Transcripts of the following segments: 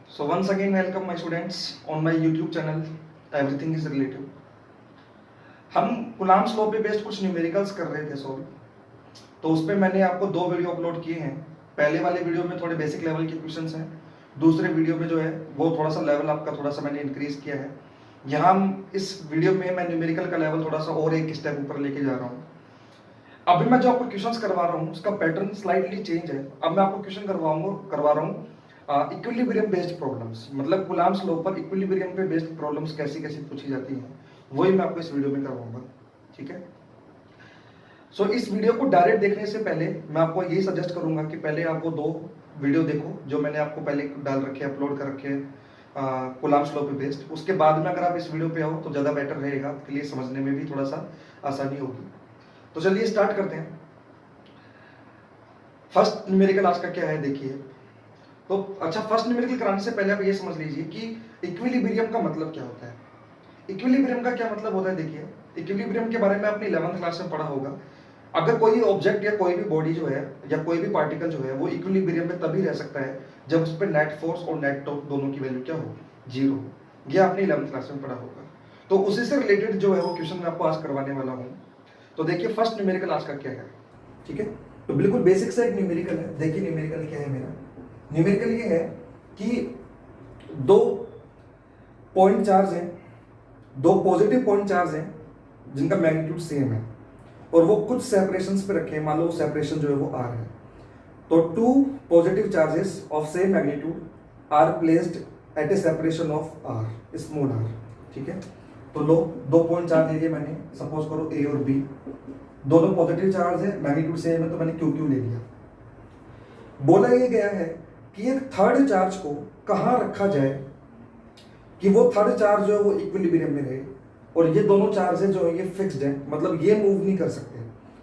So once again welcome my students on my YouTube channel Everything is Relative। हम Coulomb's law पे based कुछ numericals कर रहे थे सॉल्व। तो उस पे मैंने आपको दो वीडियो अपलोड किए हैं। पहले वाले वीडियो में थोड़े बेसिक लेवल के क्वेश्चंस हैं, दूसरे वीडियो में जो है वो थोड़ा सा लेवल आपका थोड़ा सा मैंने इंक्रीज किया है। यहाँ इस वीडियो में मैं न्यूमेरिकल का लेवल थोड़ा सा और एक स्टेप ऊपर लेके जा रहा हूँ। अभी मैं जो आपको क्वेश्चंस करवा रहा हूँ उसका पैटर्न स्लाइटली चेंज है। अब मैं आपको क्वेश्चन करवा रहा हूँ इक्विलिब्रियम बेस्ड प्रॉब्लम्स, मतलब कुलाम्स लॉ पर इक्विलिब्रियम पे बेस्ड प्रॉब्लम्स कैसी कैसी पूछी जाती हैं, वही मैं आपको इस वीडियो में करवाऊंगा। ठीक है। सो इस वीडियो को डायरेक्ट देखने से पहले मैं आपको यही सजेस्ट करूंगा कि पहले आप वो दो वीडियो देखो जो मैंने आपको पहले डाल रखे, अपलोड कर रखे कुलाम्स लॉ पे बेस्ड। उसके बाद में अगर आप इस वीडियो पे आओ तो ज़्यादा बेटर रहेगा, आपके लिए समझने में भी थोड़ा सा आसानी होगी। तो चलिए स्टार्ट करते हैं। फर्स्ट न्यूमेरिकल आज का क्या है देखिए। तो अच्छा, फर्स्ट न्यूमेरिकल कराने से पहले आप ये समझ लीजिए कि इक्विलिब्रियम का मतलब क्या होता है। इक्विलिब्रियम का क्या मतलब होता है देखिए। इक्विलिब्रियम के बारे में आपने 11th क्लास में पढ़ा होगा। अगर कोई ऑब्जेक्ट या कोई भी बॉडी जो है या कोई भी पार्टिकल जो है वो इक्विलिब्रियम में तभी रह सकता है जब उस पर नेट फोर्स और नेट टॉर्क दोनों की वैल्यू क्या हो, जीरो हो। ये आपने 11th क्लास में पढ़ा होगा। तो उसी से रिलेटेड जो है वो क्वेश्चन मैं आपको आज करवाने वाला हूँ। तो देखिए फर्स्ट न्यूमेरिकल आज का क्या है। ठीक है, तो बिल्कुल बेसिक सा एक न्यूमेरिकल है। देखिए न्यूमेरिकल क्या है मेरा। न्यूमेरिकल ये है कि दो पॉइंट चार्ज हैं, दो पॉजिटिव पॉइंट चार्ज हैं जिनका मैग्नीट्यूड सेम है और वो कुछ सेपरेशंस पे रखे हैं। मान लो सेपरेशन जो है वो आर है। तो two positive charges of same magnitude are placed at a separation of R, small R. ठीक है, तो लो दो पॉइंट चार्ज ले लिए मैंने, सपोज करो ए और बी, दोनों पॉजिटिव चार्ज है, मैग्नीट्यूड सेम है, तो मैंने क्यू क्यू ले लिया। बोला ये गया है कि एक थर्ड चार्ज को कहां रखा जाए कि वो थर्ड चार्ज जो है वो इक्विलिब्रियम में रहे और ये दोनों चार्ज है जो है ये फिक्स्ड है, मतलब ये मूव नहीं कर सकते।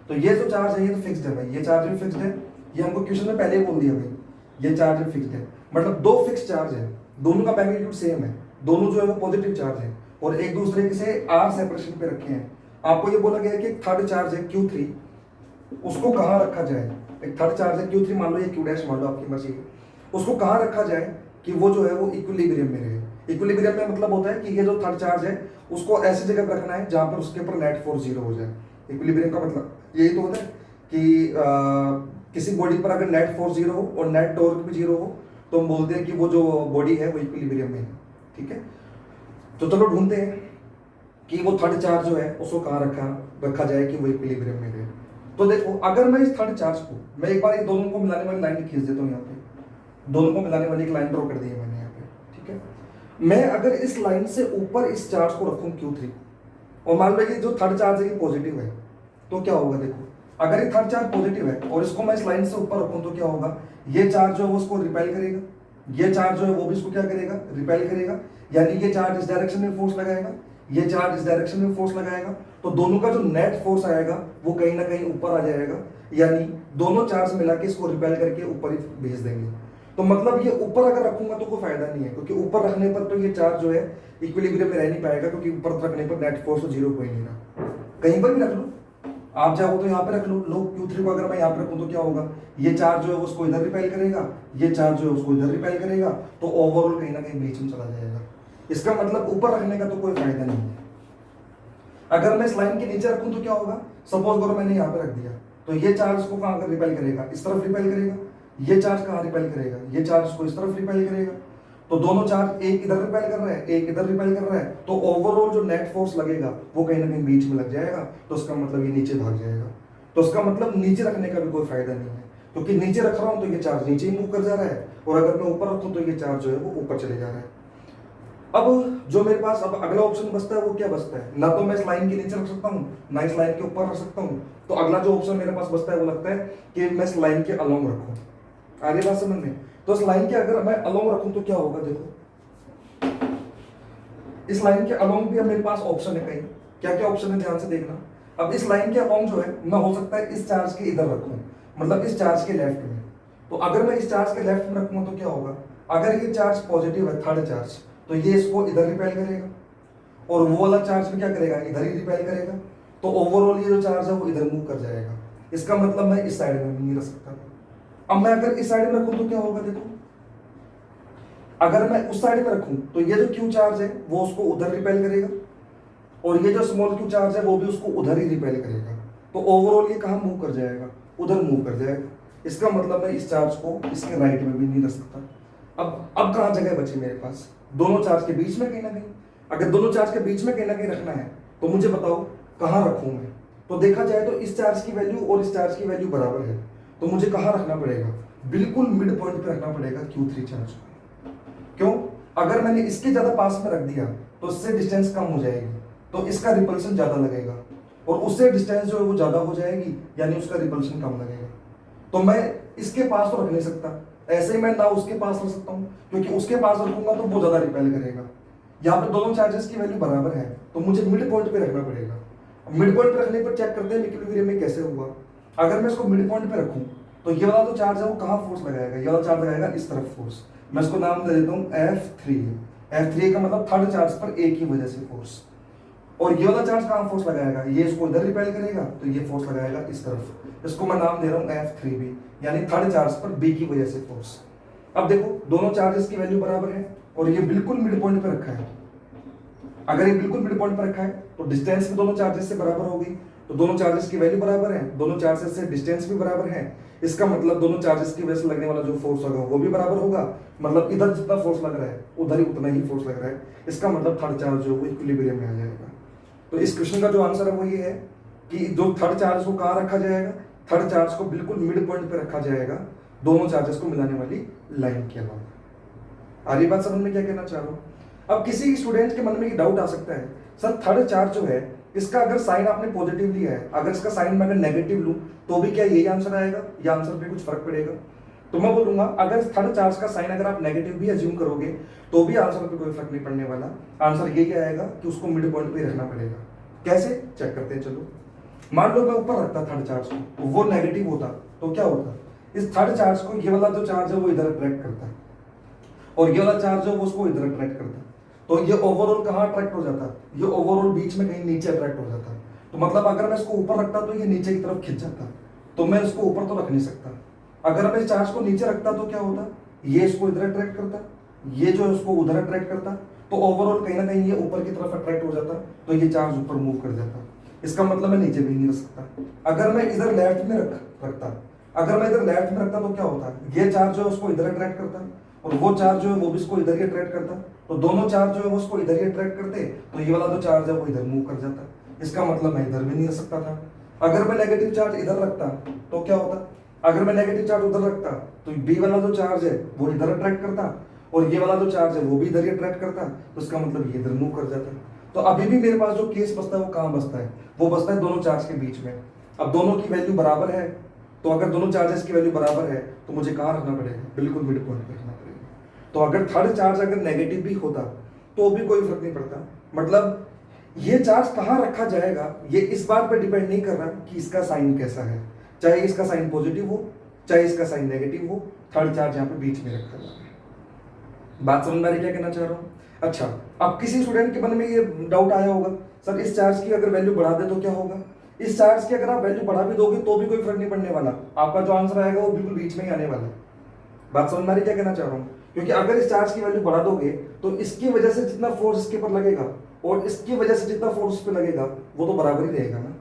तो ये जो चार्ज है ये तो फिक्स्ड है भाई, ये चार्ज भी फिक्स्ड है, ये हमको क्वेश्चन में पहले ही बोल दिया भाई, ये चार्ज भी फिक्स्ड है। मतलब दो फिक्स चार्ज है, दोनों का मैग्नीट्यूड सेम है, दोनों जो है वो पॉजिटिव चार्ज है और एक दूसरे से आर सेपरेशन पे रखे हैं। आपको ये बोला गया है कि एक थर्ड चार्ज है Q3, उसको कहाँ रखा जाए। एक थर्ड चार्ज है Q3 मान लो, ये Q डैश मान लो, आपकी मर्जी है। उसको कहाँ रखा जाए कि वो जो है वो इक्विलिब्रियम में रहे। इक्विलिब्रियम में मतलब होता है कि ये जो थर्ड चार्ज है उसको ऐसी जगह पर रखना है जहां पर उसके ऊपर नेट फोर्स जीरो हो जाए। इक्विलिब्रियम का मतलब यही तो होता है कि किसी बॉडी पर अगर नेट फोर्स जीरो हो और नेट टॉर्क भी जीरो हो तो हम बोलते हैं कि वो जो बॉडी है वो इक्विलिब्रियम में है। ठीक है, तो चलो ढूंढते हैं कि वो थर्ड चार्ज जो है उसको कहाँ रखा जाए कि वो इक्विलिब्रियम में रहे। तो देखो, अगर मैं इस थर्ड चार्ज को, मैं एक बार ये दोनों को मिलाने वाली लाइन खींच देता हूँ। यहाँ पे दोनों को मिलाने वाली एक लाइन ड्रॉ कर दी है मैंने यहाँ पे। ठीक है, मैं अगर इस लाइन से ऊपर इस चार्ज को रखूँ Q3 और मान लो कि जो थर्ड चार्ज है ये पॉजिटिव है, तो क्या होगा देखो। अगर ये थर्ड चार्ज पॉजिटिव है और इसको मैं इस लाइन से ऊपर रखूँ तो क्या होगा, ये चार्ज जो है वो उसको रिपेल करेगा, ये चार्ज जो है वो भी इसको क्या करेगा, रिपेल करेगा। यानी ये चार्ज इस डायरेक्शन में फोर्स लगाएगा, ये चार्ज इस डायरेक्शन में फोर्स लगाएगा, तो दोनों का जो नेट फोर्स आएगा वो कहीं ना कहीं ऊपर आ जाएगा। यानी दोनों चार्ज मिला के इसको रिपेल करके ऊपर ही भेज देंगे। तो मतलब ये ऊपर अगर रखूंगा तो कोई फायदा नहीं है, क्योंकि ऊपर रखने पर तो ये चार्ज जो है इक्विलिब्रियम में रह नहीं पाएगा, क्योंकि ऊपर रखने पर नेट फोर्स तो जीरो कोई नहीं रहा। कहीं पर भी रख लो, आप चाहो तो यहाँ पे रख लो। लो Q3 को अगर मैं यहाँ पे रखूँ तो क्या होगा, ये चार्ज जो है उसको इधर रिपेल करेगा, ये चार्ज जो है उसको इधर रिपेल करेगा, तो ओवरऑल कहीं ना कहीं बीच में चला जाएगा। इसका मतलब ऊपर रखने का तो कोई फायदा नहीं है। अगर मैं इस लाइन के नीचे रखूं तो क्या होगा, सपोज करो मैंने यहाँ पे रख दिया, तो ये चार्ज को कहाँ रिपेल करेगा, इस तरफ रिपेल करेगा। ये चार्ज कहाँ रिपेल करेगा, ये चार्ज को इस तरफ रिपेल करेगा। तो दोनों चार्ज एक इधर रिपेल कर रहा है, एक इधर रिपेल कर रहा है, तो ओवरऑल जो नेट फोर्स लगेगा वो कहीं ना कहीं बीच में लग जाएगा। तो उसका मतलब ये नीचे भाग जाएगा। तो उसका मतलब नीचे रखने का भी कोई फायदा नहीं है, क्योंकि नीचे रख रहा हूं तो ये चार्ज नीचे ही मूव कर जा रहा है, और अगर मैं ऊपर रखूं तो ये चार्ज जो है वो ऊपर चले जा रहा है। अब जो मेरे पास अब अगला ऑप्शन बचता है वो क्या बचता है, ना तो मैं इस लाइन के नीचे रख सकता हूँ ना इस लाइन के ऊपर रख सकता हूँ। तो अगला जो ऑप्शन मेरे पास बचता है वो लगता है कि मैं इस लाइन के अलोंग रखूं। आगे बात समझ में। तो इस लाइन के अगर मैं अलोंग रखूं तो क्या होगा, देखो इस लाइन के अलोंग भी अब मेरे पास ऑप्शन है कहीं। क्या क्या ऑप्शन है ध्यान से देखना। अब इस लाइन के अलोंग जो है मैं हो सकता है इस चार्ज के इधर रखूं, मतलब इस चार्ज के लेफ्ट में। तो अगर मैं इस चार्ज के लेफ्ट में रखूंगा तो क्या होगा, अगर ये चार्ज पॉजिटिव है थर्ड चार्ज, तो ये इसको इधर रिपेल करेगा और वो वाला चार्ज भी क्या करेगा, इधर ही रिपेल करेगा। तो ओवरऑल ये जो चार्ज है वो इधर मूव कर जाएगा। इसका मतलब मैं इस साइड में भी नहीं रख सकता। अब मैं अगर इस साइड में रखूं तो क्या होगा, देखो अगर मैं उस साइड में रखूं तो ये जो क्यू चार्ज है वो उसको उधर रिपेल करेगा, और ये जो स्मॉल क्यू चार्ज है वो भी उसको उधर ही रिपेल करेगा। तो ओवरऑल ये कहाँ मूव कर जाएगा, उधर मूव कर जाएगा। इसका मतलब मैं इस चार्ज को इसके राइट में भी नहीं रख सकता। अब कहाँ जगह बची मेरे पास, दोनों चार्ज के बीच में कहीं ना कहीं। अगर दोनों चार्ज के बीच में कहीं ना कहीं रखना है तो मुझे बताओ कहाँ रखूँ मैं। तो देखा जाए तो इस चार्ज की वैल्यू और इस चार्ज की वैल्यू बराबर है, तो मुझे कहाँ रखना पड़ेगा, बिल्कुल मिड पॉइंट पे रखना पड़ेगा Q3 चार्ज को। क्यों, अगर मैंने इसके ज्यादा पास में रख दिया तो इससे डिस्टेंस कम हो जाएगी, तो इसका रिपल्शन ज्यादा लगेगा, और उससे डिस्टेंस जो है वो ज्यादा हो जाएगी, यानी उसका रिपल्शन कम लगेगा। तो मैं इसके पास तो रख नहीं सकता, ऐसे ही मैं ना उसके पास रख सकता हूँ, क्योंकि उसके पास रखूंगा तो वो ज्यादा रिपेल करेगा। यहाँ पे दोनों चार्जेस की वैल्यू बराबर है, तो मुझे मिड पॉइंट पे रखना पड़ेगा। मिड पॉइंट पे रखने पर चेक करते हैं इक्विलिब्रियम में कैसे हुआ। अगर मैं इसको मिड पॉइंट पे रखूं तो ये वाला जो चार्ज है वो कहाँ फोर्स लगाएगा, ये वाला चार्ज लगाएगा इस तरफ फोर्स। मैं इसको नाम दे देता हूँ F3। F3 का मतलब थर्ड चार्ज पर एक ही वजह से फोर्स। और ये वाला चार्ज कहाँ फोर्स लगाएगा, ये इसको इधर रिपेल करेगा, तो ये फोर्स लगाएगा इस तरफ। इसको मैं नाम दे रहा हूँ F3B, यानी थर्ड चार्ज पर B की वजह से फोर्स। अब देखो दोनों चार्जेस की वैल्यू बराबर है और ये बिल्कुल मिड पॉइंट पे रखा है। अगर ये बिल्कुल मिड पॉइंट पर रखा है तो डिस्टेंस भी दोनों चार्जेस से बराबर होगी, तो दोनों चार्जेस की वैल्यू बराबर है, दोनों चार्जेस से डिस्टेंस भी बराबर है। इसका मतलब दोनों चार्जेस की वजह से लगने वाला जो फोर्स होगा वो भी बराबर होगा, मतलब इधर जितना फोर्स लग रहा है उधर ही उतना ही फोर्स लग रहा है। इसका मतलब थर्ड चार्ज जो है वो इक्विलिब्रियम में आ जाएगा। तो इस क्वेश्चन का जो आंसर है वो ये है कि जो थर्ड चार्ज को कहाँ रखा जाएगा, थर्ड चार्ज को बिल्कुल मिड पॉइंट पे रखा जाएगा, दोनों चार्जेस को मिलाने वाली लाइन के अलावा। आ रही बात समझ में क्या कहना चाह रहा हूँ। अब किसी स्टूडेंट के मन में ये डाउट आ सकता है, सर थर्ड चार्ज जो है इसका अगर साइन आपने पॉजिटिव लिया है, अगर इसका साइन मैं अगर नेगेटिव लूं तो भी क्या यही आंसर आएगा या आंसर पे कुछ फर्क पड़ेगा। तो मैं बोलूंगा अगर थर्ड चार्ज का साइन अगर आप नेगेटिव भी अज्यूम करोगे तो भी आंसर पे कोई फर्क नहीं पड़ने वाला। आंसर यही आएगा कि उसको मिड पॉइंट पे रखना पड़ेगा। कैसे चेक करते हैं, चलो। मान लो मैं ऊपर रखता थर्ड चार्ज को, वो नेगेटिव होता तो क्या होता, इस थर्ड चार्ज को ये वाला जो चार्ज है वो इधर अट्रैक्ट करता और ये वाला चार्ज है वो उसको इधर अट्रैक्ट करता, तो ये ओवरऑल कहाँ अट्रैक्ट हो जाता, ये ओवरऑल बीच में कहीं नीचे अट्रैक्ट हो जाता। तो मतलब अगर मैं इसको ऊपर रखता तो ये नीचे की तरफ खिंच जाता, तो मैं इसको ऊपर तो रख नहीं सकता। अगर मैं इस चार्ज को नीचे रखता तो क्या होता, ये इसको इधर अट्रैक्ट करता, ये जो है उसको उधर अट्रैक्ट करता, तो ओवरऑल कहीं ना कहीं ये ऊपर की तरफ अट्रैक्ट हो जाता, तो ये चार्ज ऊपर मूव कर जाता। इसका मतलब मैं नीचे भी नहीं रख सकता। अगर मैं इधर लेफ्ट में रखता, अगर मैं इधर लेफ्ट में रखता तो क्या होता, ये चार्ज जो है उसको इधर अट्रैक्ट करता और वो चार्ज जो है वो भी इसको इधर ही अट्रैक्ट करता, तो दोनों चार्ज जो है वो उसको इधर ही अट्रैक्ट करते, तो ये वाला जो चार्ज है वो इधर मूव कर जाता। इसका मतलब मैं इधर भी नहीं रख सकता था। अगर मैं नेगेटिव चार्ज इधर रखता तो क्या होता, अगर मैं नेगेटिव चार्ज उधर रखता तो बी वाला जो चार्ज है वो इधर अट्रैक्ट करता और ये वाला जो चार्ज है वो भी इधर ही अट्रैक्ट करता, तो इसका मतलब ये इधर मूव कर जाता। तो अभी भी मेरे पास जो केस बचता है वो कहाँ बचता है, वो बचता है दोनों चार्ज के बीच में। अब दोनों की वैल्यू बराबर है, तो अगर दोनों चार्जेस की वैल्यू बराबर है तो मुझे कहाँ रखना पड़ेगा, बिल्कुल मिड पॉइंट पे रखना पड़ेगा। तो अगर थर्ड चार्ज अगर नेगेटिव भी होता तो भी कोई फर्क नहीं पड़ता। मतलब ये चार्ज कहाँ रखा जाएगा ये इस बात पर डिपेंड नहीं कर रहा कि इसका साइन कैसा है, चाहे इसका साइन पॉजिटिव हो चाहे इसका साइन नेगेटिव हो, थर्ड चार्ज यहाँ पे बीच में रखा जाता है। बात समझ में आ रही क्या कहना चाह रहा हूँ। अच्छा, अब किसी स्टूडेंट के मन में ये डाउट आया होगा, सर इस चार्ज की अगर वैल्यू बढ़ा दे तो क्या होगा। इस चार्ज की अगर आप वैल्यू बढ़ा भी दोगे तो भी कोई फर्क नहीं पड़ने वाला, आपका जो आंसर आएगा वो बिल्कुल बीच में ही आने वाला है। बात समझ में आ रही क्या कहना चाह रहा हूँ। क्योंकि अगर इस चार्ज की वैल्यू बढ़ा दोगे तो इसकी वजह से जितना फोर्स इसके ऊपर लगेगा और इसकी वजह से जितना फोर्स इस पे लगेगा वो तो बराबर ही रहेगा ना।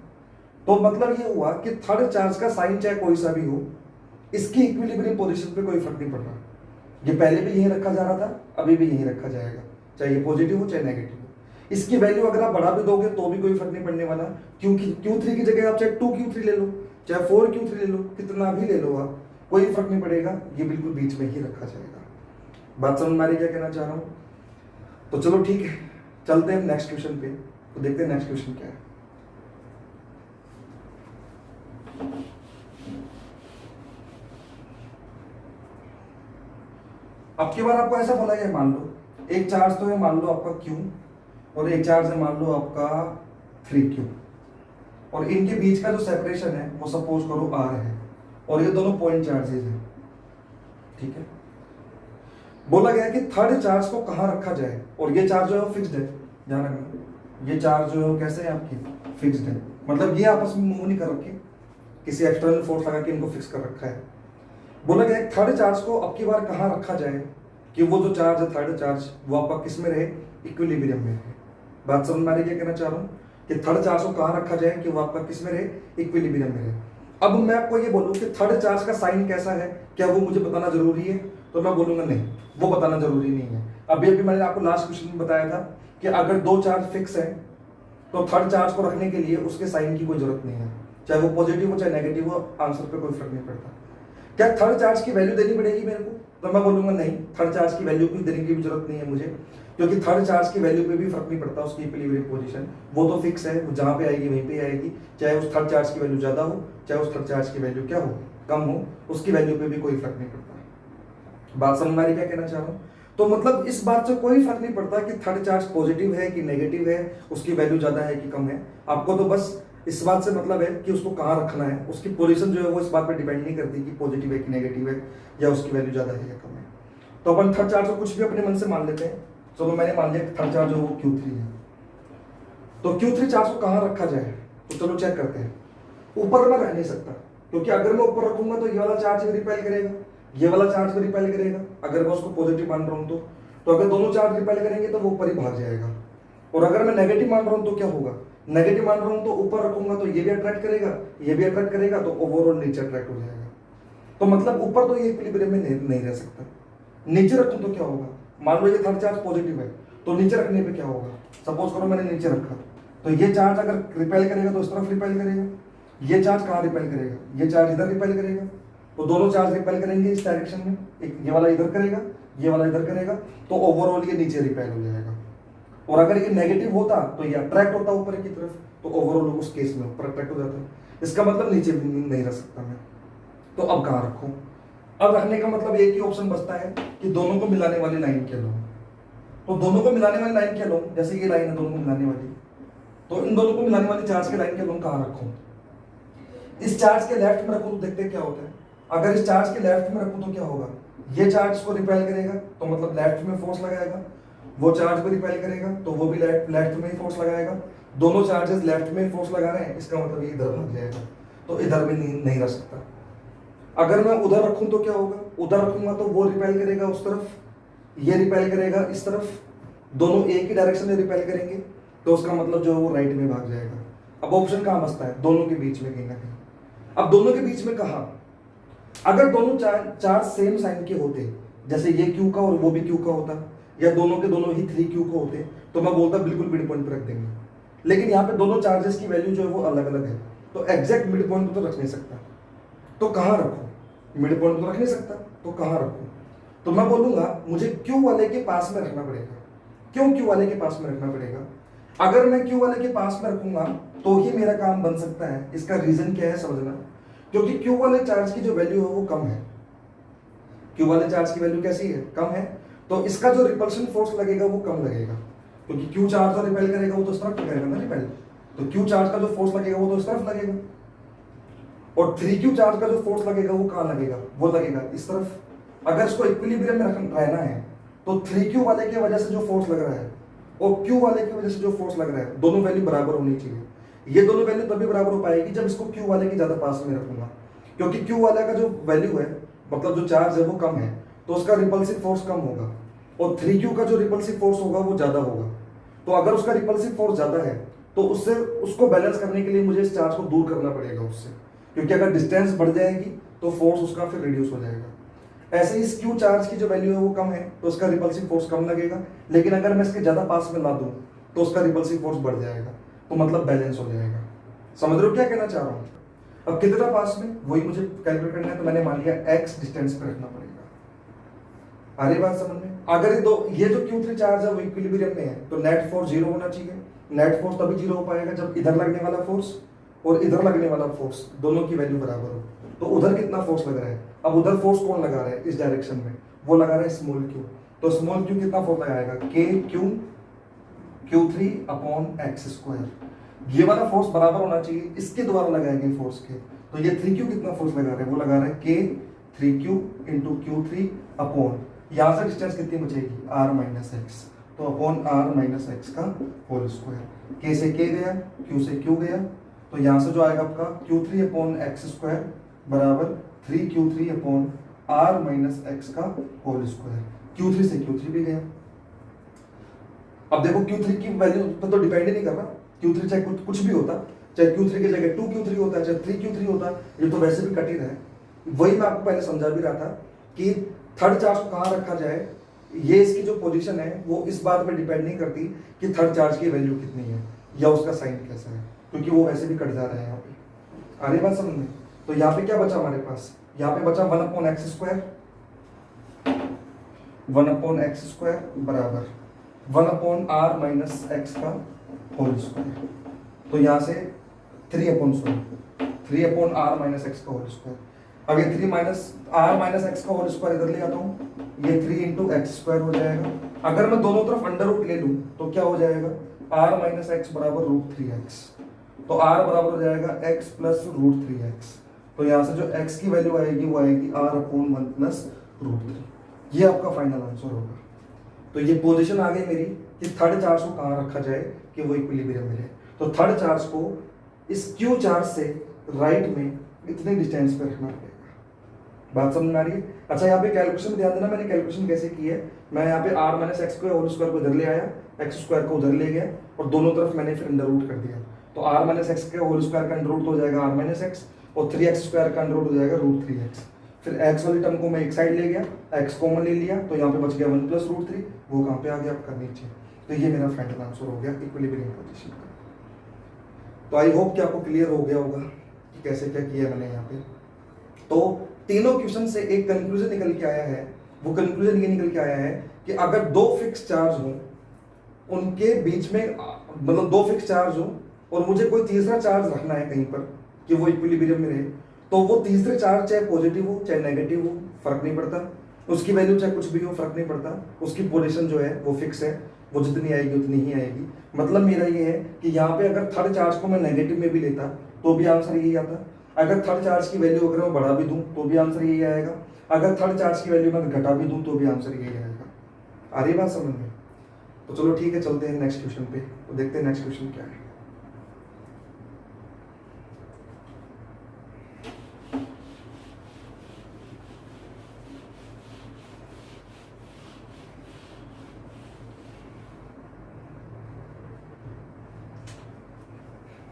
तो मतलब ये हुआ कि थर्ड चार्ज का साइन चाहे कोई सा भी हो, इसकी इक्विलिब्रियम पोजीशन पे कोई फर्क नहीं पड़ रहा। ये पहले भी यहीं रखा जा रहा था, अभी भी यहीं रखा जाएगा, चाहे ये पॉजिटिव हो चाहे नेगेटिव हो। इसकी वैल्यू अगर आप बढ़ा भी दोगे तो भी कोई फर्क नहीं पड़ने वाला, क्योंकि Q3 की जगह आप चाहे 2Q3 ले लो चाहे 4Q3 ले लो, कितना भी ले लो आप, कोई फर्क नहीं पड़ेगा, ये बिल्कुल बीच में ही रखा जाएगा। बात समझ में आ रही क्या कहना चाह रहा हूँ। तो चलो ठीक है, चलते हैं नेक्स्ट क्वेश्चन पे, तो देखते हैं नेक्स्ट क्वेश्चन क्या है। अब की बार आपको ऐसा बोला गया, मान लो एक चार्ज तो है मान लो आपका Q और एक चार्ज है मान लो आपका 3Q, और इनके बीच का जो सेपरेशन है वो सपोज करो R है और ये दोनों पॉइंट चार्जेस हैं, ठीक है। बोला गया कि थर्ड चार्ज को कहाँ रखा जाए, और ये चार्ज जो है फिक्स्ड है, ध्यान रखना ये चार्ज जो है कैसे है आपकी फिक्स्ड है, मतलब ये आपस में मूव नहीं कर रखे, किसी एक्सटर्नल फोर्स लगा के इनको फिक्स कर रखा है। बोला गया थर्ड चार्ज को अब की बार कहाँ रखा जाए कि वो जो चार्ज है थर्ड चार्ज वो आपका किस में रहे, इक्विलिब्रियम में रहे। बात समझ में आ रही है क्या कहना चाह रहा हूँ कि थर्ड चार्ज को कहाँ रखा जाए कि वो आपका किस में रहे, इक्विलिब्रियम में रहे। अब मैं आपको ये बोलूँ कि थर्ड चार्ज का साइन कैसा है, क्या वो मुझे बताना जरूरी है, तो मैं बोलूंगा नहीं, वो बताना जरूरी नहीं है। अभी अभी मैंने आपको लास्ट क्वेश्चन में बताया था कि अगर दो चार्ज फिक्स है तो थर्ड चार्ज को रखने के लिए उसके साइन की कोई जरूरत नहीं है, चाहे वो पॉजिटिव हो चाहे नेगेटिव हो, आंसर पे कोई फर्क नहीं पड़ता। क्या थर्ड चार्ज की वैल्यू देनी पड़ेगी मेरे को, तो मैं बोलूंगा नहीं, थर्ड चार्ज की वैल्यू भी देने की भी जरूरत नहीं है मुझे, क्योंकि थर्ड चार्ज की वैल्यू पे भी फर्क नहीं पड़ता उसकी इक्विलिब्रियम पोजीशन, वो तो फिक्स है, वो जहां पे आएगी वहीं पे आएगी, चाहे उस थर्ड चार्ज की वैल्यू ज्यादा हो चाहे उस थर्ड चार्ज की वैल्यू क्या हो, कम हो, उसकी वैल्यू पे भी कोई फर्क नहीं पड़ता। बात समझ में आ रही क्या कहना चाह रहा हूँ। तो मतलब इस बात से कोई फर्क नहीं पड़ता कि थर्ड चार्ज पॉजिटिव है कि नेगेटिव है, उसकी वैल्यू ज्यादा है कि कम है, आपको तो बस इस बात से मतलब है कि उसको कहाँ रखना है, उसकी पोजीशन जो है वो इस बात पर डिपेंड नहीं करती कि पॉजिटिव है कि नेगेटिव है या उसकी वैल्यू ज्यादा है या कम है। तो अपन थर्ड चार्ज को कुछ भी अपने मन से मान लेते हैं। तो मैंने मान लिया थर्ड चार्ज जो वो Q3 है, तो Q3 चार्ज को कहाँ रखा जाए, तो चलो चेक करते हैं। ऊपर मैं रह नहीं सकता, क्योंकि अगर मैं ऊपर रखूंगा तो ये वाला चार्ज भी रिपेल करेगा, ये वाला चार्ज भी रिपेल करेगा, अगर मैं उसको पॉजिटिव मान रहा हूं तो अगर दोनों चार्ज रिपेल करेंगे तो वो ऊपर ही भाग जाएगा। और अगर मैं नेगेटिव मान रहा हूं तो क्या होगा, नेगेटिव मान रहा हूं तो ऊपर रखूंगा तो ये भी अट्रैक्ट करेगा, ये भी अट्रैक्ट करेगा, तो ओवरऑल नीचे अट्रैक्ट हो जाएगा। तो मतलब ऊपर तो ये इक्विलिब्रियम में नहीं रह सकता। नीचे रखूं तो क्या होगा, मान लो ये थर्ड चार्ज पॉजिटिव है तो नीचे रखने पे क्या होगा, सपोज करो मैंने नीचे रखा तो ये चार्ज अगर रिपेल करेगा तो इस तरफ रिपेल करेगा, ये चार्ज कहाँ रिपेल करेगा, ये चार्ज इधर रिपेल करेगा, तो दोनों चार्ज रिपेल करेंगे इस डायरेक्शन में, एक ये वाला इधर करेगा ये वाला इधर करेगा, तो ओवरऑल ये नीचे रिपेल हो जाएगा। और अगर ये नेगेटिव होता तो ये अट्रैक्ट होता ऊपर की तरफ, तो ओवरऑल उस केस में ऊपर अट्रैक्ट हो जाता है। इसका मतलब नीचे नहीं रख सकता मैं। तो अब कहाँ रखूं, अब रखने का मतलब एक ही ऑप्शन बचता है कि दोनों को मिलाने वाली लाइन क्या लूं। तो दोनों को मिलाने वाली लाइन क्या लूं, जैसे ये लाइन है दोनों को मिलाने वाली, तो इन दोनों को मिलाने वाली चार्ज की लाइन क्या लूं, कहाँ रखूं। इस चार्ज के लेफ्ट में रखूं तो देखते क्या होता है, अगर इस चार्ज के लेफ्ट में रखूं तो क्या होगा, ये चार्ज को रिपेल करेगा तो मतलब लेफ्ट में फोर्स लगाएगा, वो चार्ज को रिपेल करेगा तो वो भी लेफ्ट में ही फोर्स लगाएगा, दोनों चार्जेस लेफ्ट में फोर्स लगा रहे हैं, इसका मतलब ये इधर भाग जाएगा, तो इधर भी नहीं रख सकता। अगर मैं उधर रखूं तो क्या होगा, उधर रखूंगा तो वो रिपेल करेगा उस तरफ, ये रिपेल करेगा इस तरफ, दोनों एक ही डायरेक्शन में रिपेल करेंगे, तो उसका मतलब जो है वो राइट में भाग जाएगा। अब ऑप्शन कहाँ बचता है, दोनों के बीच में कहीं ना कहीं। अब दोनों के बीच में कहा, अगर दोनों चार्ज सेम साइन के होते, जैसे ये Q का और वो भी Q का होता, या दोनों के दोनों ही 3Q को होते, तो मैं बोलता बिल्कुल मिड पॉइंट पर रख देंगे। लेकिन यहाँ पे दोनों चार्जेस की वैल्यू जो है वो अलग अलग है, तो एग्जैक्ट मिड पॉइंट तो रख नहीं सकता, तो कहाँ रखूं, मिड पॉइंट तो रख नहीं सकता, तो कहाँ रखूं, तो मैं बोलूंगा मुझे Q वाले के पास में रखना पड़ेगा। क्यों Q वाले के पास में रखना पड़ेगा, अगर मैं Q वाले के पास में रखूंगा तो ही मेरा काम बन सकता है। इसका रीजन क्या है समझना, क्योंकि Q वाले चार्ज की जो वैल्यू है वो कम है, Q वाले चार्ज की वैल्यू कैसी है, कम है, तो इसका जो रिपल्शन फोर्स लगेगा वो कम लगेगा, क्योंकि Q चार्ज जो रिपेल करेगा वो तो इस तरफ लगेगा ना रिपेल, तो Q चार्ज का जो फोर्स लगेगा वो तो इस तरफ लगेगा, और 3Q चार्ज का जो फोर्स लगेगा वो कहाँ लगेगा, वो लगेगा इस तरफ। अगर इसको इक्विलिब्रियम में रहना है तो 3Q वाले की वजह से जो फोर्स लग रहा है और Q वाले की वजह से जो फोर्स लग रहा है, दोनों वैल्यू बराबर होनी चाहिए। ये दोनों वैल्यू तभी बराबर हो पाएगी जब इसको Q वाले के ज्यादा पास में रखूंगा, क्योंकि Q वाले का जो वैल्यू है, मतलब जो चार्ज है वो कम है, तो उसका रिपल्सिव फोर्स कम होगा, और 3Q का जो रिपल्सिव फोर्स होगा वो ज्यादा होगा। तो अगर उसका रिपल्सिव फोर्स ज्यादा है तो उससे उसको बैलेंस करने के लिए मुझे इस चार्ज को दूर करना पड़ेगा उससे, क्योंकि अगर डिस्टेंस बढ़ जाएगी तो फोर्स उसका फिर रिड्यूस हो जाएगा। ऐसे ही इस Q चार्ज की जो वैल्यू है वो कम है तो उसका रिपल्सिव फोर्स कम लगेगा, लेकिन अगर मैं इसके ज्यादा पास में ला दूं तो उसका रिपल्सिव फोर्स बढ़ जाएगा, तो मतलब बैलेंस हो जाएगा। समझ रहे हो क्या कहना चाह रहा हूँ। अब कितना पास में वही मुझे कैलकुलेट करना है, तो मैंने मान लिया x डिस्टेंस पे रखना पड़ेगा। आ रही बात समझ में। अगर ये जो Q3 चार्ज है वो इक्विलिब्रियम में है तो नेट फोर्स 0 होना चाहिए। नेट फोर्स तभी 0 हो पाएगा जब इधर लगने वाला फोर्स और इधर लगने वाला फोर्स दोनों की वैल्यू बराबर हो। तो उधर कितना फोर्स लग रहा है, अब उधर फोर्स कौन लगा रहा है इस डायरेक्शन में, वो लगा रहा है स्मॉल q, तो स्मॉल q कितना फोर्स लगाएगा, Q3 अपॉन x स्क्वायर। ये वाला फोर्स बराबर होना चाहिए इसके द्वारा लगाएंगे फोर्स के, तो ये 3Q कितना फोर्स लगा रहा है, वो लगा रहा है K3Q इंटू Q3 अपॉन, यहाँ से डिस्टेंस कितनी बचेगी r माइनस एक्स, तो अपॉन r माइनस एक्स का होल स्क्वायर। K से K गया, Q से Q गया, तो यहाँ से जो आएगा आपका Q3 अपॉन एक्स स्क्वायर बराबर 3Q3 upon r minus x का होल स्क्वायर। Q3 से Q3 भी गया। अब देखो Q3 की वैल्यू पर तो डिपेंड ही नहीं कर रहा, Q3 चाहे कुछ भी होता, चाहे Q3 की जगह 2Q3 होता है, चाहे 3Q3 होता, ये तो वैसे भी कट ही रहा है। वही मैं आपको पहले समझा भी रहा था कि थर्ड चार्ज को कहाँ रखा जाए, ये इसकी जो पोजीशन है वो इस बात पर डिपेंड नहीं करती कि थर्ड चार्ज की वैल्यू कितनी है या उसका साइन कैसा है, क्योंकि वो वैसे भी कट जा रहा है यहाँ पे। आ रही बात समझ में? तो यहाँ पे क्या बचा हमारे पास, यहाँ पे बचा 1/x² 1/x² बराबर 1/r माइनस एक्स का होल स्क्वायर। तो यहाँ से 3/r माइनस एक्स का होल स्क्वायर। अब ये 3 माइनस r माइनस एक्स का होल स्क्वायर इधर ले आता हूँ, ये 3 × x² हो जाएगा। अगर मैं दोनों तरफ अंडर रूट ले लूँ तो क्या हो जाएगा, r माइनस एक्स बराबर √3x। तो r बराबर हो जाएगा x प्लस √3x। तो यहाँ से जो x की वैल्यू आएगी वो आएगी r/1 प्लस √3। ये आपका फाइनल आंसर होगा। तो ये पोजीशन आ गई मेरी कि थर्ड चार्ज को कहाँ रखा जाए कि वो इक्विलिब्रियम मिले। तो थर्ड चार्ज को इस Q चार्ज से राइट में इतने डिस्टेंस पे रखना पड़ेगा। बात समझ में आ रही है? अच्छा, यहाँ पे कैलकुलेशन में ध्यान देना, मैंने कैलकुलेशन कैसे की है। मैं यहाँ पे r माइनस एक्स को होल स्क्वायर को इधर ले आया, x² को उधर ले गया और दोनों तरफ मैंने फिर अंडर रूट कर दिया। तो r माइनस एक्स के होल स्क्वायर का अंडर रूट हो जाएगा r माइनस एक्स और 3x² का अंडर रूट हो जाएगा √3x। फिर x वाली टर्म को मैं एक साइड ले गया, x कॉमन ले लिया, तो यहाँ पे बच गया 1 प्लस √3। वो कहाँ पे आ गया आपका नीचे। तो ये मेरा फाइनल आंसर हो गया इक्विलिब्रियम पोजीशन का। तो आई होप कि आपको क्लियर हो गया होगा कि कैसे क्या किया मैंने यहाँ पे। तो तीनों क्वेश्चन से एक कंक्लूजन निकल के आया है। वो कंक्लूजन ये निकल के आया है कि अगर दो फिक्स चार्ज हो, उनके बीच में मतलब दो फिक्स चार्ज हो और मुझे कोई तीसरा चार्ज रखना है कहीं पर कि वो इक्विलिब्रियम में रहे, तो वो तीसरे चार्ज चाहे पॉजिटिव हो चाहे नेगेटिव हो फर्क नहीं पड़ता, उसकी वैल्यू चाहे कुछ भी हो फर्क नहीं पड़ता, उसकी पोजीशन जो है वो फिक्स है, वो जितनी आएगी उतनी ही आएगी। मतलब मेरा ये है कि यहाँ पे अगर थर्ड चार्ज को मैं नेगेटिव में भी लेता तो भी आंसर यही आता, अगर थर्ड चार्ज की वैल्यू अगर मैं बढ़ा भी दूं तो भी आंसर यही आएगा, अगर थर्ड चार्ज की वैल्यू मैं घटा भी दूं तो भी आंसर यही आएगा। आ रही बात समझ में? तो चलो ठीक है, चलते हैं नेक्स्ट क्वेश्चन पे। तो देखते हैं नेक्स्ट क्वेश्चन क्या है।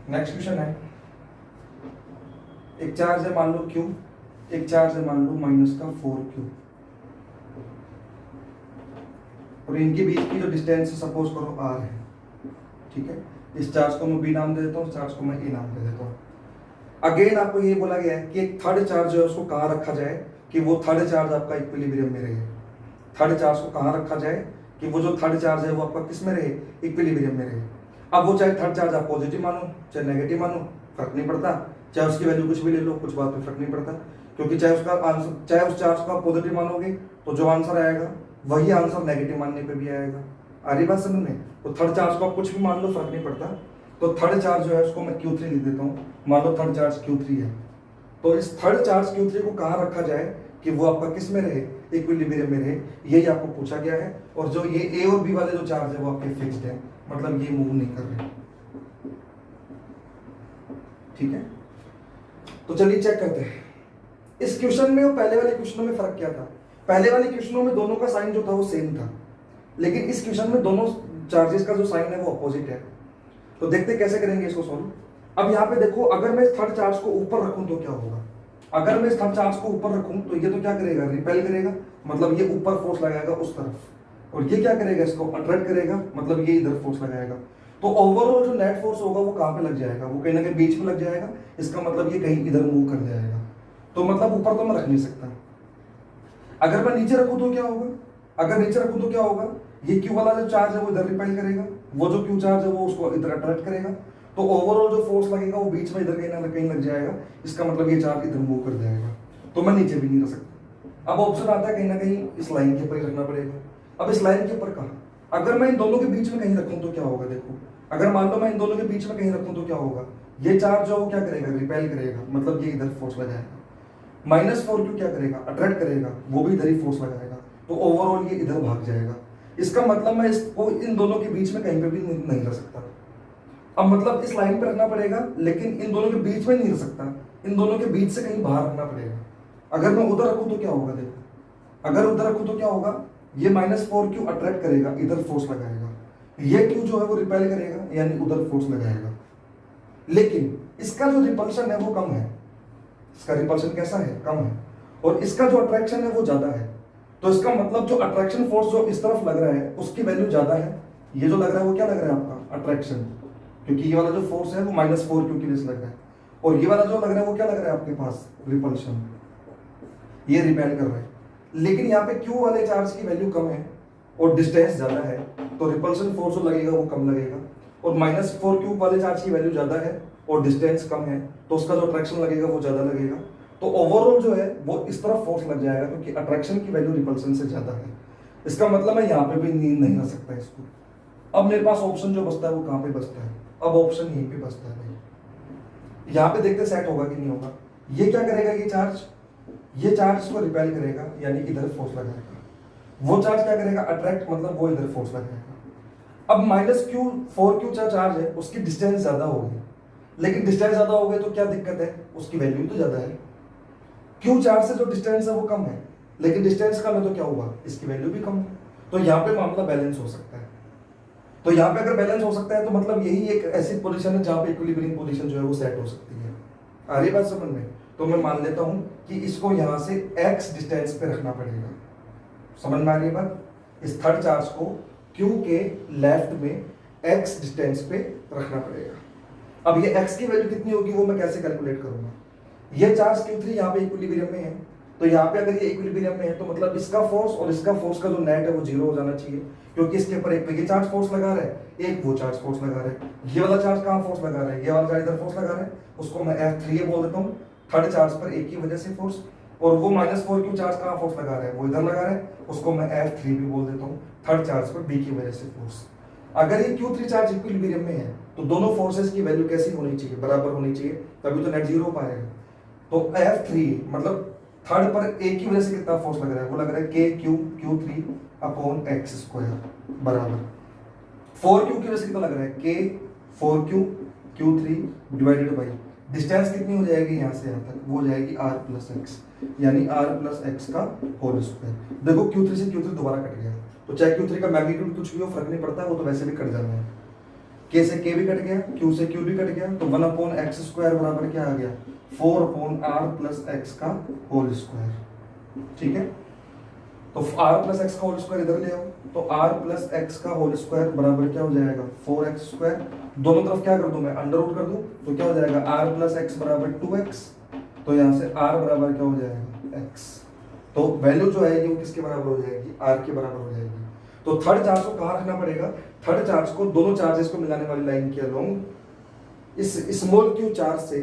नेक्स्ट क्वेश्चन है, एक चार्ज है मान लो Q, एक चार्ज है मान लो -4Q और इनके बीच की जो डिस्टेंस है सपोज करो r है, ठीक है। इस चार्ज को मैं B नाम दे देता हूँ, इस चार्ज को मैं A नाम दे देता हूँ। अगेन आपको ये बोला गया है कि एक थर्ड चार्ज जो है उसको कहाँ रखा जाए कि वो थर्ड चार्ज आपका इक्विलिब्रियम में रहे। थर्ड चार्ज को कहाँ रखा जाए कि वो जो थर्ड चार्ज है वो आपका किस में रहे, इक्विलिब्रियम में रहे। अब वो चाहे थर्ड चार्ज आप पॉजिटिव मानो चाहे नेगेटिव मानो फर्क नहीं पड़ता, चाहे उसकी वैल्यू कुछ भी ले लो, कुछ बात में फर्क नहीं पड़ता, क्योंकि चाहे उसका आंसर चाहे उस चार्ज को आप पॉजिटिव मानोगे तो जो आंसर आएगा वही आंसर नेगेटिव मानने पे भी आएगा। आ रही बात समझ में? तो थर्ड चार्ज को आप कुछ भी मान लो फर्क नहीं पड़ता। तो थर्ड चार्ज जो है उसको मैं Q3 लिख देता हूँ, मान लो थर्ड चार्ज Q3 है। तो इस थर्ड चार्ज Q3 को कहाँ रखा जाए कि वो आपका किस में रहे, इक्विलिब्रियम में रहे, यही आपको पूछा गया है। और जो ये A और B वाले जो चार्ज है वो आपके फिक्स्ड है, मतलब ये मूव नहीं कर रहे, ठीक है। तो चलिए चेक करते हैं इस क्वेश्चन में और पहले वाले क्वेश्चनों में फर्क क्या था। पहले वाले क्वेश्चनों में दोनों का साइन जो था वो सेम था, लेकिन इस क्वेश्चन में दोनों चार्जेस का जो साइन है वो अपोजिट है। तो देखते कैसे करेंगे इसको सॉल्व। अब यहाँ पे देखो, अगर मैं इस थर्ड चार्ज को ऊपर रखूं तो क्या होगा, अगर मैं इस थर्ड चार्ज को ऊपर रखूं तो ये तो क्या करेगा, रिपेल करेगा, मतलब ये ऊपर फोर्स लगाएगा उस तरफ, और ये क्या करेगा, इसको अट्रैक्ट करेगा, मतलब ये इधर फोर्स लगाएगा। तो ओवरऑल जो नेट फोर्स होगा वो कहाँ पे लग जाएगा, वो कहीं ना कहीं बीच में लग जाएगा। इसका मतलब ये कहीं इधर मूव कर जाएगा, तो मतलब ऊपर तो मैं रख नहीं सकता। अगर मैं नीचे रखूं तो क्या होगा, अगर नीचे रखूं तो क्या होगा, ये Q वाला जो चार्ज है वो इधर रिपेल करेगा, वो जो Q चार्ज है वो उसको इधर अट्रैक्ट करेगा, तो ओवरऑल जो फोर्स लगेगा वो बीच में इधर कहीं ना कहीं लग जाएगा। इसका मतलब ये चार्ज इधर मूव कर जाएगा, तो मैं नीचे भी नहीं रख सकता। अब ऑप्शन आता है कहीं ना कहीं इस लाइन के ऊपर ही रखना पड़ेगा। अब इस लाइन के ऊपर कहाँ, अगर मैं इन दोनों के बीच में कहीं रखूं तो क्या होगा, देखो अगर मान लो मैं इन दोनों के बीच में कहीं रखूं तो क्या होगा, ये चार्ज जो वो क्या करेगा, रिपेल करेगा, मतलब ये इधर फोर्स लगाएगा। -4Q क्या करेगा, अट्रैक्ट करेगा, वो भी इधर ही फोर्स लगाएगा, तो ओवरऑल ये इधर भाग जाएगा। इसका मतलब मैं इसको इन दोनों के बीच में कहीं पे भी नहीं रख सकता। अब मतलब इस लाइन पे रखना पड़ेगा, लेकिन इन दोनों के बीच में नहीं रख सकता, इन दोनों के बीच से कहीं बाहर रखना पड़ेगा। अगर मैं उधर रखूं तो क्या होगा, देखो अगर उधर रखूं तो क्या होगा, ये -4q अट्रैक्ट करेगा, इधर फोर्स लगाएगा, ये q जो है वो रिपेल करेगा यानी उधर फोर्स लगाएगा। लेकिन इसका जो रिपल्शन है वो कम है, इसका रिपल्शन कैसा है, कम है, और इसका जो अट्रैक्शन है वो ज्यादा है। तो इसका मतलब जो अट्रैक्शन फोर्स जो इस तरफ लग रहा है उसकी वैल्यू ज्यादा है। ये जो लग रहा है वो क्या लग रहा है आपका अट्रैक्शन, क्योंकि ये वाला जो फोर्स है वो -4q की वजह से लग रहा है, और ये वाला जो लग रहा है वो क्या लग रहा है आपके पास, रिपल्शन, ये रिपेल कर रहा है। लेकिन यहाँ पे q वाले चार्ज की वैल्यू कम है और डिस्टेंस ज्यादा है, तो रिपल्शन फोर्स जो लगेगा वो कम लगेगा, और -4q वाले चार्ज की वैल्यू ज्यादा है और डिस्टेंस कम है, तो उसका जो अट्रैक्शन लगेगा वो ज्यादा लगेगा। तो ओवरऑल जो है वो इस तरफ फोर्स लग जाएगा, क्योंकि अट्रैक्शन की वैल्यू रिपल्शन से ज्यादा है। इसका मतलब मैं यहाँ पे भी नींद नहीं आ सकता इसको। अब मेरे पास ऑप्शन जो बचता है वो कहाँ पे बचता है, अब ऑप्शन यहीं पे बचता है भाई। यहाँ पे देखते सेट होगा कि नहीं होगा। ये क्या करेगा, ये चार्ज को रिपेल करेगा यानी इधर फोर्स लगाएगा, वो चार्ज क्या करेगा, अट्रैक्ट मतलब वो इधर फोर्स लगाएगा। अब -4q चार्ज है उसकी डिस्टेंस ज्यादा होगी, लेकिन डिस्टेंस ज्यादा हो गई तो क्या दिक्कत है, उसकी वैल्यू तो ज्यादा है। q चार्ज से जो डिस्टेंस है वो कम है, लेकिन डिस्टेंस कम है तो क्या हुआ, इसकी वैल्यू भी कम है। तो यहाँ पे मामला बैलेंस हो सकता है। तो यहाँ पे अगर बैलेंस हो सकता है तो मतलब यही एक ऐसी पोजीशन है जहाँ पे इक्विलिब्रियम पोजीशन जो है वो सेट हो सकती है। आ रही बात समझ में? तो मैं मान लेता हूँ कि इसको यहाँ से x डिस्टेंस पे रखना पड़ेगा। समझ में आ रही है बात? इस थर्ड चार्ज को q के लेफ्ट में x डिस्टेंस पे रखना पड़ेगा। अब ये x की वैल्यू कितनी होगी वो मैं कैसे कैलकुलेट करूंगा। ये चार्ज q3 यहाँ पे इक्विलिब्रियम में है, तो यहाँ पे अगर ये इक्विलिब्रियम में है तो मतलब इसका फोर्स और इसका फोर्स का जो नेट है वो जीरो हो जाना चाहिए, क्योंकि इसके ऊपर एक ये चार्ज फोर्स लगा रहा है, एक वो चार्ज फोर्स लगा रहा है। ये वाला चार्ज कहाँ फोर्स लगा रहा है, ये वाला चार्ज इधर फोर्स लगा रहा है, उसको मैं F3 बोल देता हूँ, थर्ड चार्ज पर एक की वजह से फोर्स। और वो -4q चार्ज कहाँ फोर्स लगा रहा है, वो इधर लगा रहा है, उसको मैं F3 भी बोल देता हूँ, थर्ड चार्ज पर B की वजह से फोर्स। अगर ये q3 चार्ज इक्विलिब्रियम में है तो दोनों फोर्सेस की वैल्यू कैसी होनी चाहिए, बराबर होनी चाहिए, तभी तो नेट जीरो हो पाएगा। तो F3 मतलब थर्ड पर एक की वजह से कितना फोर्स लग रहा है, वो लग रहा है q3 अपॉन x स्क्वायर बराबर 4q की वजह से कितना लग रहा है, k 4q3 divided by distance कितनी हो जाएगी यहाँ से यहाँ तक, वो हो जाएगी r प्लस एक्स, यानी r प्लस एक्स का होल स्क्वायर। देखो q3 से q3 दोबारा कट गया, तो चाहे q3 का मैग्नीट्यूड कुछ भी हो फर्क नहीं पड़ता, वो तो वैसे भी कट जाना है। k से k भी कट गया, q से q भी कट गया, तो 1 अपॉन एक्स स्क्वायर बराबर क्या आ गया, 4 अपॉन r प्लस एक्स का होल स्क्वायर। ठीक है, तो r प्लस एक्स का होल स्क्वायर इधर ले आओ, तो r प्लस एक्स का होल स्क्वायर बराबर क्या हो जाएगा, 4x स्क्वायर। दोनों तरफ क्या कर दूं मैं, अंडर रूट कर दूं, तो क्या हो जाएगा, r प्लस एक्स बराबर 2x, तो यहाँ से r बराबर क्या हो जाएगा, x। तो वैल्यू जो है ये किसके बराबर हो जाएगी, r के बराबर हो जाएगी। तो थर्ड चार्ज को कहाँ रखना पड़ेगा, थर्ड चार्ज को दोनों चार्जेस को मिलाने वाली लाइन के अलोंग इस स्मॉल q चार्ज से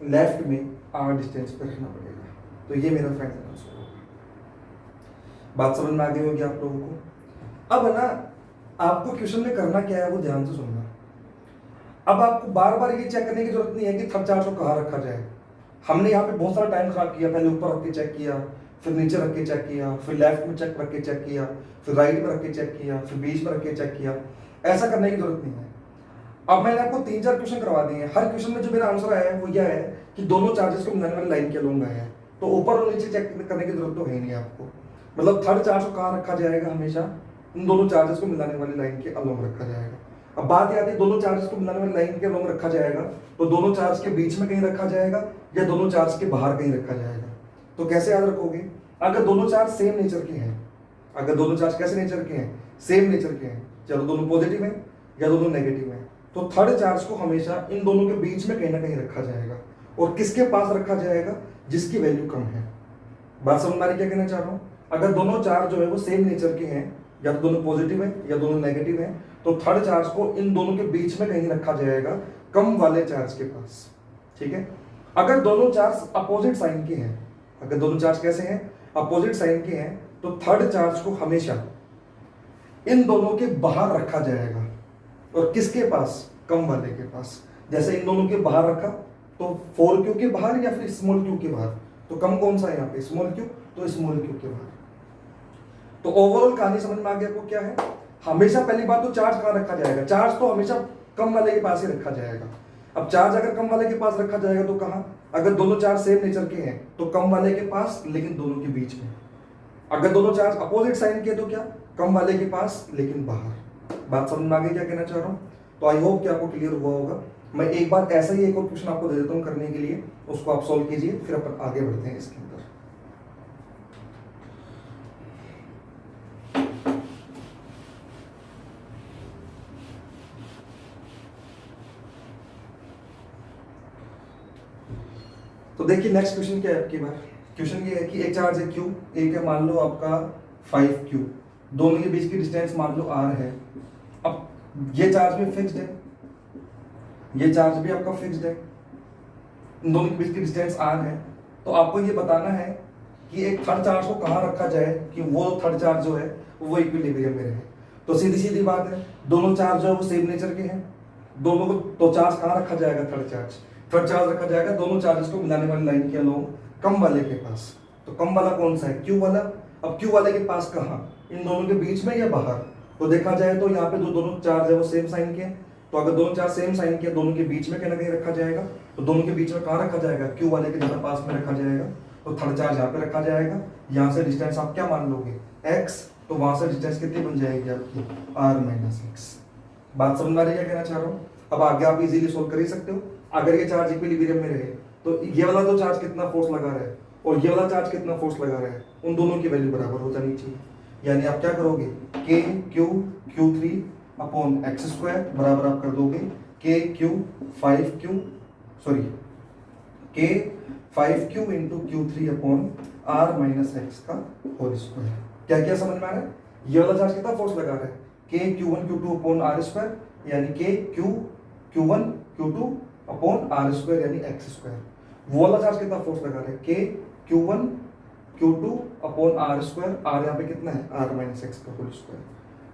लेफ्ट में r डिस्टेंस पे रखना पड़ेगा। तो ये मेरा फ्रेंड आंसर होगा। बात समझ में आ गई होगी आप लोगों को। अब है ना, आपको क्वेश्चन में करना क्या है वो ध्यान से सुनना। अब आपको बार बार ये चेक करने की जरूरत नहीं है कि थर्ड चार्ज को कहाँ रखा जाए। हमने यहाँ पे बहुत सारा टाइम खराब किया, पहले ऊपर रख के चेक किया, फिर नीचे रख के चेक किया, फिर लेफ्ट में रख के चेक किया, फिर राइट में रख के चेक किया, फिर बीच में रख के चेक किया। ऐसा करने की जरूरत नहीं है। अब मैंने आपको 3-4 क्वेश्चन करवा दिए हैं, हर क्वेश्चन में जो मेरा आंसर आया है वो यह है कि दोनों चार्जेस को मिलाने वाली लाइन के अलोंग आया है, तो ऊपर और नीचे चेक करने की जरूरत तो है नहीं आपको। मतलब थर्ड चार्ज को कहाँ रखा जाएगा, हमेशा इन दोनों चार्जेस को मिलाने वाली लाइन के अलोंग रखा जाएगा। अब बात याद है, दोनों चार्जेस को मिलाने वाली लाइन के अलोंग रखा जाएगा, तो दोनों चार्ज के बीच में कहीं रखा जाएगा या दोनों चार्ज के बाहर कहीं रखा जाएगा। तो कैसे याद रखोगे, अगर दोनों चार्ज सेम नेचर के हैं, अगर दोनों चार्ज कैसे नेचर के हैं, सेम नेचर के हैं, चाहे दोनों पॉजिटिव हैं या दोनों नेगेटिव हैं, तो थर्ड चार्ज को हमेशा इन दोनों के बीच में कहीं ना कहीं रखा जाएगा। और किसके पास रखा जाएगा, जिसकी वैल्यू कम है। बात समझ में आ रही क्या कहना चाह रहा हूँ। अगर दोनों चार्ज जो है वो सेम नेचर के हैं, या तो दोनों पॉजिटिव है या दोनों नेगेटिव हैं, तो थर्ड चार्ज को इन दोनों के बीच में कहीं रखा जाएगा, कम वाले चार्ज के पास। ठीक है, अगर दोनों चार्ज अपोजिट साइन के हैं, अगर दोनों चार्ज कैसे हैं, अपोजिट साइन के हैं, तो थर्ड चार्ज को हमेशा इन दोनों के बाहर रखा जाएगा। और किसके पास, कम वाले के पास। जैसे इन दोनों के बाहर रखा तो 4q के बाहर या फिर स्मॉल q के बाहर, तो कम कौन सा है यहाँ पे, स्मॉल q, तो स्मॉल q के बाहर। तो ओवरऑल कहानी समझ में आ गया आपको क्या है। हमेशा पहली बात तो चार्ज कहाँ रखा जाएगा, चार्ज तो हमेशा कम वाले के पास ही रखा जाएगा। अब चार्ज अगर कम वाले के पास रखा जाएगा तो कहाँ, अगर दोनों चार्ज सेम नेचर के हैं तो कम वाले के पास, लेकिन दोनों के बीच में। अगर दोनों चार्ज अपोजिट साइन के तो क्या, कम वाले के पास लेकिन बाहर। बात समझ में आ गई क्या कहना चाह रहा हूँ? तो आई होप कि आपको क्लियर हुआ होगा। मैं एक बार ऐसा ही एक और क्वेश्चन आपको दे देता हूँ करने के लिए, उसको आप सॉल्व कीजिए, फिर अपन आगे बढ़ते हैं इसके अंदर। तो देखिए नेक्स्ट क्वेश्चन क्या है आपकी बार। क्वेश्चन ये है कि एक चार्ज है Q, एक है मान लो आपका 5Q, दोनों के बीच की डिस्टेंस मान लो R है। अब ये चार्ज भी फिक्स्ड है, ये चार्ज भी आपका फिक्स्ड है, इन दोनों के बीच की डिस्टेंस R है। तो आपको ये बताना है कि एक थर्ड चार्ज को कहाँ रखा जाए कि वो थर्ड चार्ज जो है वो इक्विलिब्रियम में रहे। तो सीधी सीधी बात है, दोनों चार्ज जो है वो सेम नेचर के हैं, दोनों को तो चार्ज कहाँ रखा जाएगा, थर्ड चार्ज। थर्ड चार्ज रखा जाएगा दोनों चार्जेस को मिलाने वाली लाइन के अलोंग कम वाले के पास। तो कम वाला कौन सा है, Q वाला। अब Q वाले के पास कहाँ, इन दोनों के बीच में या बाहर। तो देखा जाए तो यहाँ पे जो दोनों चार्ज है वो सेम साइन के हैं, तो अगर दोनों चार्ज सेम साइन के दोनों के बीच में कहीं ना कहीं रखा जाएगा। तो दोनों के बीच में कहाँ रखा जाएगा, Q वाले के जरा पास में रखा जाएगा। तो थर्ड चार्ज यहाँ पे रखा जाएगा, यहाँ से डिस्टेंस आप क्या मान लोगे, x, तो वहां से डिस्टेंस कितनी बन जाएगी आपकी, r-x। बात समझ में आ रही है कहना चाह रहा हूँ? अब आगे आप इजीली सोल्व कर ही सकते हो। अगर ये चार्ज इक्विलिब्रियम में रहे तो ये वाला तो चार्ज कितना फोर्स लगा रहा है और ये वाला चार्ज कितना फोर्स लगा रहा है, उन दोनों की वैल्यू बराबर हो जानी चाहिए। यानी आप क्या करोगे, k q q3 upon x square बराबर आप कर दोगे k q 5q sorry k 5q into q3 upon r-x का होल स्क्वायर। क्या क्या समझ में आ रहा है? ये वाला चार्ज कितना फोर्स लगा रहा है, k q1 q2 upon r square, यानी k q1 q2 upon r square यानी x स्क्वायर। वो वाला चार्ज कितना फोर्स लगा रहा है, k q1 q2 upon r square, r यहाँ पे कितना है, r-x का होल स्क्वायर।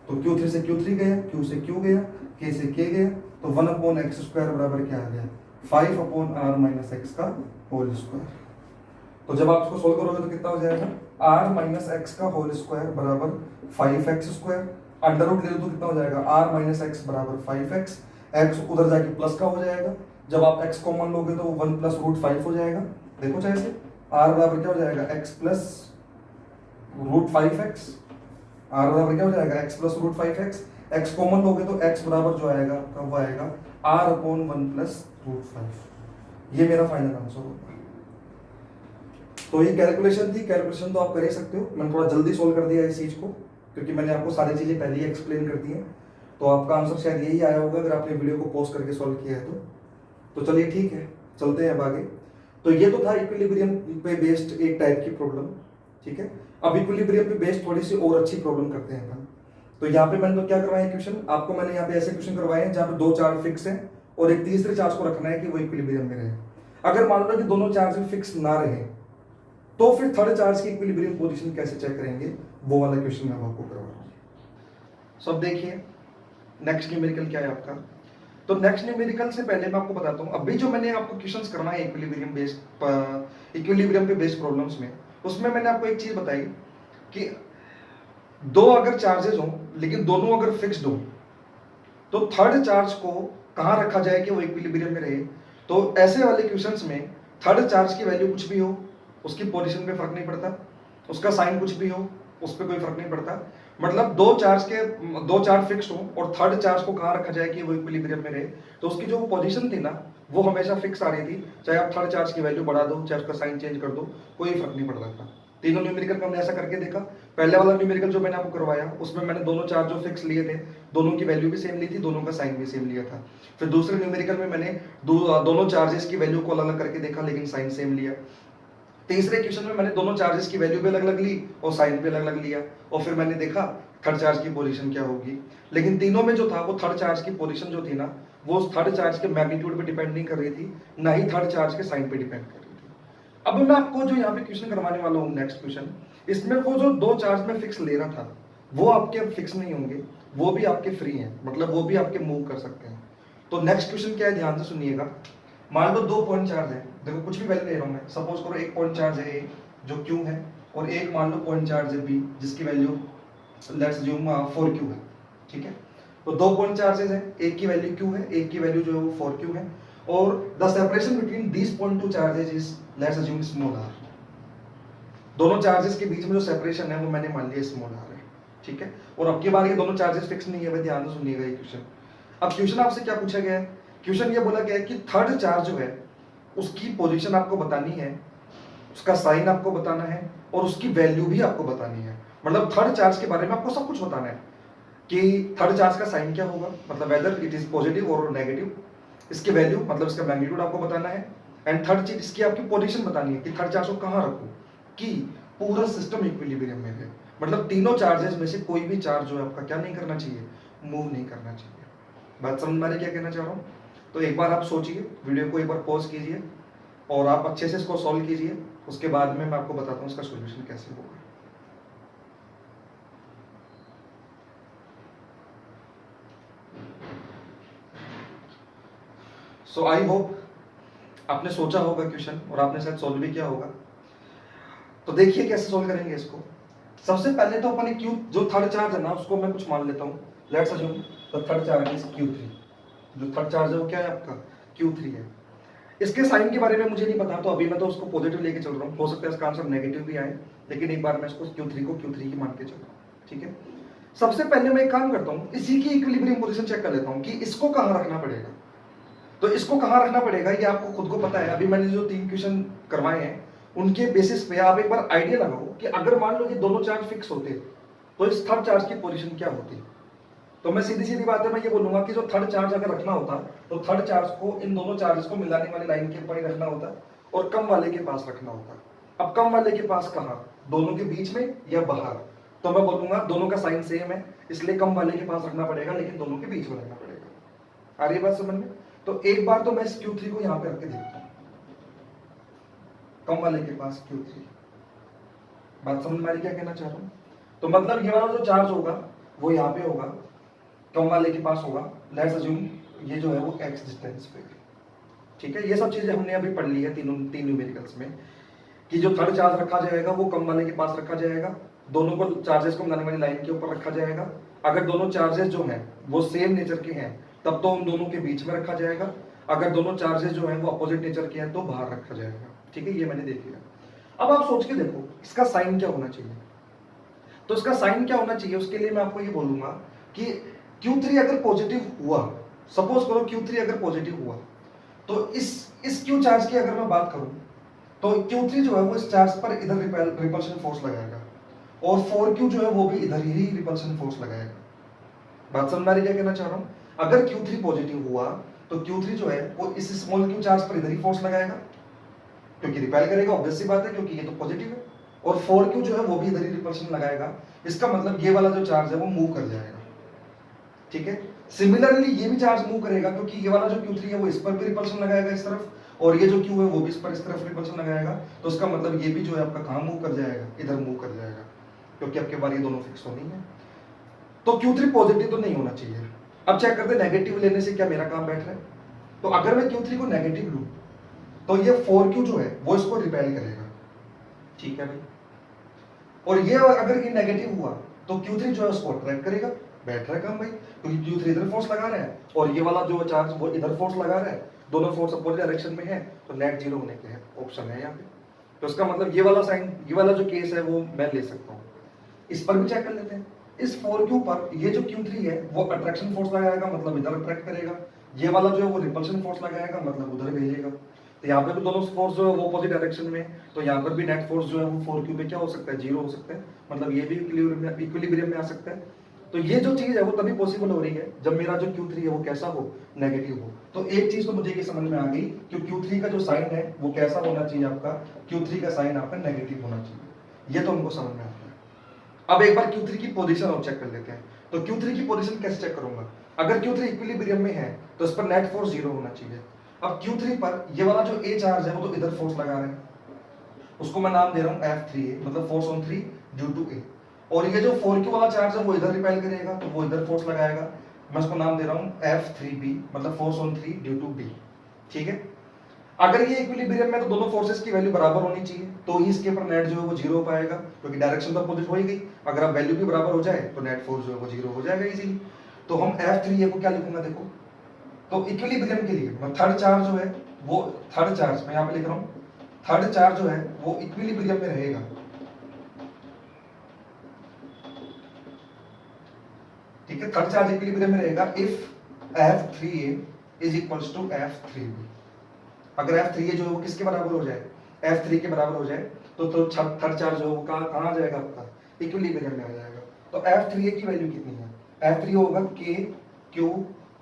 तो q3 से q3 गया, q से q गया, k से k गया, तो 1 अपॉन x स्क्वायर बराबर क्या आ गया, 5 अपॉन r-x का होल स्क्वायर। तो जब आप इसको सोल्व करोगे तो कितना हो जाएगा, r-x का होल स्क्वायर बराबर 5x स्क्वायर, अंडर रूट ले लो तो कितना हो जाएगा, r-x बराबर 5x, x उधर जाके प्लस का हो जाएगा, जब आप x कॉमन लोगे तो 1 प्लस रूट 5 हो जाएगा। देखो चाहे से r बराबर क्या हो जाएगा, x plus root 5x, r बराबर क्या हो जाएगा, x plus root 5x, x common लोगे तो x बराबर जो आएगा आपका वो आएगा r अपॉन 1 प्लस रूट 5। ये मेरा फाइनल आंसर होगा। तो ये कैलकुलेशन थी, कैलकुलेशन तो आप कर ही सकते हो, मैंने थोड़ा जल्दी सोल्व कर दिया इस चीज को क्योंकि मैंने आपको सारी चीजें पहले ही एक्सप्लेन कर दी हैं। तो आपका आंसर शायद यही आया होगा अगर आपने वीडियो को पॉज करके सॉल्व किया है तो चलिए ठीक है, चलते हैं अब आगे। तो ये तो था इक्विलिब्रियम पे बेस्ड एक टाइप की प्रॉब्लम, ठीक है। अब इक्विलिब्रियम पे बेस्ड थोड़ी सी और अच्छी प्रॉब्लम करते हैं अपन। तो यहाँ पे मैंने तो क्या करवाया क्वेश्चन आपको, मैंने यहाँ पे ऐसे क्वेश्चन करवाए हैं जहाँ पे दो चार्ज फिक्स है और एक तीसरे चार्ज को रखना है कि वो इक्विलिब्रियम में रहे। अगर मान लो कि दोनों चार्ज फिक्स ना रहे तो फिर थर्ड चार्ज की इक्विलिब्रियम पोजीशन कैसे चेक करेंगे, वो वाला क्वेश्चन मैं आपको करवा रहा हूँ। सब देखिए नेक्स्ट न्यूमेरिकल क्या है आपका। तो नेक्स्ट न्यूमेरिकल से पहले मैं आपको बताता हूँ, अभी जो मैंने आपको क्वेश्चंस करवाए इक्विलिब्रियम पे बेस्ड प्रॉब्लम्स में, उसमें मैंने आपको एक चीज बताई कि दो अगर चार्जेस हो लेकिन दोनों अगर फिक्स्ड हो तो थर्ड चार्ज को कहाँ रखा जाए कि वो इक्विलिब्रियम में रहे। तो ऐसे वाले क्वेश्चंस में थर्ड चार्ज की वैल्यू कुछ भी हो उसकी पोजीशन पे फर्क नहीं पड़ता, उसका साइन कुछ भी हो उस पर कोई फर्क नहीं पड़ता। मतलब दो चार्ज फिक्स्ड हो और थर्ड चार्ज को कहाँ रखा जाए कि वो इक्विलिब्रियम में रहे, तो उसकी जो पोजीशन थी ना वो हमेशा फिक्स आ रही थी, चाहे आप थर्ड चार्ज की वैल्यू बढ़ा दो चाहे उसका साइन चेंज कर दो, कोई फर्क नहीं पड़ रहा था। तीनों न्यूमेरिकल में हमने ऐसा करके देखा। पहले वाला न्यूमेरिकल जो मैंने आपको करवाया उसमें मैंने दोनों चार्ज जो फिक्स लिए थे दोनों की वैल्यू भी सेम ली थी, दोनों का साइन भी सेम लिया था। फिर दूसरे न्यूमेरिकल में मैंने दोनों चार्जेस की वैल्यू को अलग अलग करके देखा लेकिन साइन सेम लिया। तीसरे क्वेश्चन में मैंने दोनों चार्जेस की वैल्यू भी अलग अलग ली और साइन भी अलग अलग लिया और फिर मैंने देखा थर्ड चार्ज की पोजीशन क्या होगी। लेकिन तीनों में जो था वो थर्ड चार्ज की पोजीशन जो थी ना वो थर्ड चार्ज के मैग्नीट्यूड पे डिपेंड नहीं कर रही थी, ना ही थर्ड चार्ज के साइन पे डिपेंड कर रही थी। अब मैं आपको जो यहाँ पे क्वेश्चन करवाने वाला हूँ नेक्स्ट क्वेश्चन, इसमें वो जो दो चार्ज में फिक्स ले रहा था वो आपके अब फिक्स नहीं होंगे, वो भी आपके फ्री हैं, मतलब वो भी आपके मूव कर सकते हैं। तो नेक्स्ट क्वेश्चन क्या है ध्यान से सुनिएगा। मान लो दो पॉइंट चार्ज है, देखो कुछ भी वैल्यू ले रहा हूं मैं, सपोज करो एक पॉइंट चार्ज है ए जो क्यू है और एक मान लो पॉइंट चार्ज है बी जिसकी वैल्यू लेट्स अज्यूम 4q है, ठीक है। तो दो पॉइंट चार्जेस हैं, एक की वैल्यू q है एक की वैल्यू जो है वो 4q है और the separation between these point two charges is let's assume small r। दोनों चार्जेस के बीच में जो सेपरेशन है वो मैंने मान लिया स्मॉल आर है, ठीक है। और अब की बार ये दोनों चार्जेस फिक्स नहीं है भाई, ध्यान से सुनिएगा ये क्वेश्चन। अब क्वेश्चन आपसे क्या पूछा गया है, क्वेश्चन ये बोला गया है कि थर्ड चार्ज जो है उसकी पोजीशन आपको बतानी है, उसका साइन आपको बताना है और उसकी वैल्यू भी आपको बतानी है। मतलब थर्ड चार्ज के बारे में आपको सब कुछ बताना है कि थर्ड चार्ज का साइन क्या होगा, मतलब वेदर इट इज पॉजिटिव और नेगेटिव, इसकी वैल्यू मतलब इसका मैग्नीट्यूड आपको बताना है, एंड थर्ड चीज इसकी आपकी पोजीशन बतानी है कि थर्ड चार्ज को कहां रखूं कि पूरा सिस्टम इक्विलिब्रियम में रहे। मतलब तीनों चार्जेस में से कोई भी चार्ज जो है आपका क्या नहीं करना चाहिए, मूव नहीं करना चाहिए। बात समझ में आ रही क्या कहना चाह रहा हूँ? तो एक बार आप सोचिए, वीडियो को एक बार पॉज कीजिए और आप अच्छे से इसको सॉल्व कीजिए, उसके बाद में मैं आपको बताता हूँ इसका सॉल्यूशन कैसे होगा। सो आई होप आपने सोचा होगा क्वेश्चन और आपने शायद सॉल्व भी किया होगा। तो देखिए कैसे सॉल्व करेंगे इसको। सबसे पहले तो अपन क्यू जो थर्ड चार्ज है ना उसको मैं कुछ मान लेता हूँ, let's assume the third charge is Q3। जो थर्ड चार्ज है वो क्या है आपका Q3 है। इसके साइन के बारे में मुझे नहीं पता, तो अभी मैं तो उसको पॉजिटिव लेके चल रहा हूँ, हो सकता है इसका आंसर नेगेटिव भी आए, लेकिन एक बार मैं इसको Q3 को Q3 ही मान के चल रहा हूँ, ठीक है। सबसे पहले मैं एक काम करता हूँ, इसी की इक्विलिब्रियम पोजीशन चेक कर लेता हूँ कि इसको कहाँ रखना पड़ेगा। तो इसको कहाँ रखना पड़ेगा ये आपको खुद को पता है। अभी मैंने जो 3 क्वेश्चन करवाए हैं उनके बेसिस पे आप एक बार आइडिया लगाओ कि अगर मान लो ये दोनों चार्ज फिक्स होते तो इस थर्ड चार्ज की पोजीशन क्या होती। तो मैं सीधी सीधी बात है मैं ये बोलूंगा कि जो थर्ड चार्ज अगर रखना होता तो थर्ड चार्ज को इन दोनों चार्जेस को मिलाने वाली लाइन के ऊपर ही रखना होता और कम वाले के पास रखना होता। अब कम वाले के पास कहाँ, दोनों के बीच में या बाहर? तो मैं बोलूंगा दोनों का साइन सेम है इसलिए कम वाले के पास रखना पड़ेगा, लेकिन दोनों के बीच में रखना पड़ेगा। आ रही बात समझ में? तो एक बार तो मैं इस Q3 को यहां पे रख के देखता हूं, कम वाले के पास Q3। बात समझ में आ रही क्या कहना चाह रहा हूं? तो मतलब ये वाला जो चार्ज होगा वो यहाँ पे होगा, कम वाले के पास होगा। लेट्स अज्यूम ये जो है वो x डिस्टेंस पे, ठीक है। ये सब चीजें हमने अभी पढ़ ली है तीन न्यूमेरिकल्स में कि जो थर्ड चार्ज रखा जाएगा वो कम वाले के पास रखा जाएगा, दोनों को चार्जेस को मिलाने वाली लाइन के ऊपर रखा जाएगा। अगर दोनों चार्जेस जो हैं वो सेम नेचर के हैं तब तो उन दोनों के बीच में रखा जाएगा, अगर दोनों चार्जेस जो हैं वो अपोजिट नेचर के हैं तो बाहर रखा जाएगा, ठीक है। ये मैंने देख लिया। अब आप सोच के देखो इसका साइन क्या होना चाहिए। तो इसका साइन क्या होना चाहिए उसके लिए मैं आपको ये बोलूंगा कि Q3 अगर पॉजिटिव हुआ, सपोज करो Q3 अगर पॉजिटिव हुआ, तो इस Q चार्ज की अगर मैं बात करूं तो Q3 जो है वो इस चार्ज पर इधर रिपल्शन फोर्स लगाएगा और 4Q जो है वो भी इधर ही रिपल्शन फोर्स लगाएगा। बात समझ आ रही क्या कहना चाह रहा हूं? अगर Q3 पॉजिटिव हुआ तो Q3 जो है वो इस स्मॉल Q चार्ज पर इधर ही फोर्स लगाएगा क्योंकि रिपेल करेगा, ऑब्वियस सी बात है क्योंकि ये तो पॉजिटिव है, और 4Q जो है वो भी इधर ही रिपल्शन लगाएगा। इसका मतलब ये वाला जो चार्ज है वो मूव कर जाएगा, ठीक है। सिमिलरली ये भी चार्ज मूव करेगा क्योंकि ये वाला जो Q3 है वो इस पर भी रिपल्शन लगाएगा इस तरफ, और ये जो Q है वो भी इस तरफ रिपल्शन लगाएगा। तो इसका मतलब ये भी जो है आपका कहां मूव कर जाएगा, इधर मूव कर जाएगा, क्योंकि आपके बार ये दोनों फिक्स होनी है। तो Q3 पॉजिटिव तो नहीं होना चाहिए। अब चेक करते नेगेटिव लेने से क्या मेरा काम बैठ रहा है। तो अगर मैं Q3 को नेगेटिव लूं तो ये 4Q जो है वो इसको रिपेल करेगा, ठीक है भाई। और ये अगर ये नेगेटिव हुआ तो Q3 जो है उसको अट्रैक्ट करेगा, बैठ रहा है काम भाई, क्योंकि Q3 इधर फोर्स लगा रहा है और ये वाला जो चार्ज वो इधर फोर्स लगा रहा है, दोनों फोर्स अपोजिट डायरेक्शन में है, तो नेट जीरो होने के है ऑप्शन है यहाँ पे। तो इसका मतलब ये वाला साइन, ये वाला जो केस है वो मैं ले सकता हूँ। इस पर भी चेक कर लेते हैं। इस 4Q पर ये जो Q3 है वो अट्रैक्शन फोर्स लगाएगा, मतलब इधर अट्रैक्ट करेगा, ये वाला जो है वो रिपल्शन फोर्स लगाएगा, मतलब उधर भेजेगा। तो यहाँ पे भी दोनों फोर्स जो है वो अपोजिट डायरेक्शन में, तो यहाँ पर भी नेट फोर्स जो है वो 4Q पे क्या हो सकता है, जीरो हो सकता है, मतलब ये भी इक्विलिब्रियम में आ सकता है। तो ये जो चीज है वो तभी पॉसिबल हो रही है जब मेरा जो Q3 है वो कैसा हो, नेगेटिव हो। तो एक चीज तो मुझे ये समझ में आ गई कि Q3 का जो साइन है वो कैसा होना चाहिए आपका, Q3 का साइन आपका नेगेटिव होना चाहिए, ये तो हमको समझ में आता है। अब एक बार Q3 की पोजीशन और चेक कर लेते हैं। तो Q3 की पोजीशन कैसे चेक करूंगा? अगर Q3 इक्विलिब्रियम में है तो इस पर नेट फोर्स जीरो होना चाहिए। अब Q3 पर ये वाला जो A चार्ज है वो तो इधर फोर्स लगा रहा है, उसको मैं नाम दे रहा हूं F3A, मतलब force on 3 due to A। और ये जो 4Q वाला चार्ज है वो इधर रिपेल करेगा तो वो इधर फोर्स लगाएगा, मैं उसको नाम दे रहा हूं F3B, मतलब force on 3 due to B, ठीक है। अगर ये इक्विलिब्रियम में तो दोनों फोर्सेस की वैल्यू बराबर होनी चाहिए, तो ही इसके ऊपर नेट जो है वो जीरो हो पाएगा, क्योंकि डायरेक्शन तो अपोजिट हो ही गई। अगर आप वैल्यू भी बराबर हो जाए तो नेट फोर्स जो है वो जीरो हो जाएगा इजीली। तो हम F3A को क्या लिखूंगा देखो, तो इक्विलिब्रियम के लिए थर्ड चार्ज जो है वो, थर्ड चार्ज मैं यहाँ पे लिख रहा हूँ, थर्ड चार्ज जो है वो इक्विलिब्रियम में रहेगा, ठीक है, थर्ड चार्ज इक्विलिब्रियम में रहेगा if F3A is equals to F3B। अगर F3A जो है वो किसके बराबर हो जाए, F3 के बराबर हो जाए, तो थर्ड चार्ज जो है वो कहाँ आ जाएगा आपका, इक्विलिब्रियम में आ जाएगा। तो F3A की वैल्यू कितनी है, F3 होगा K Q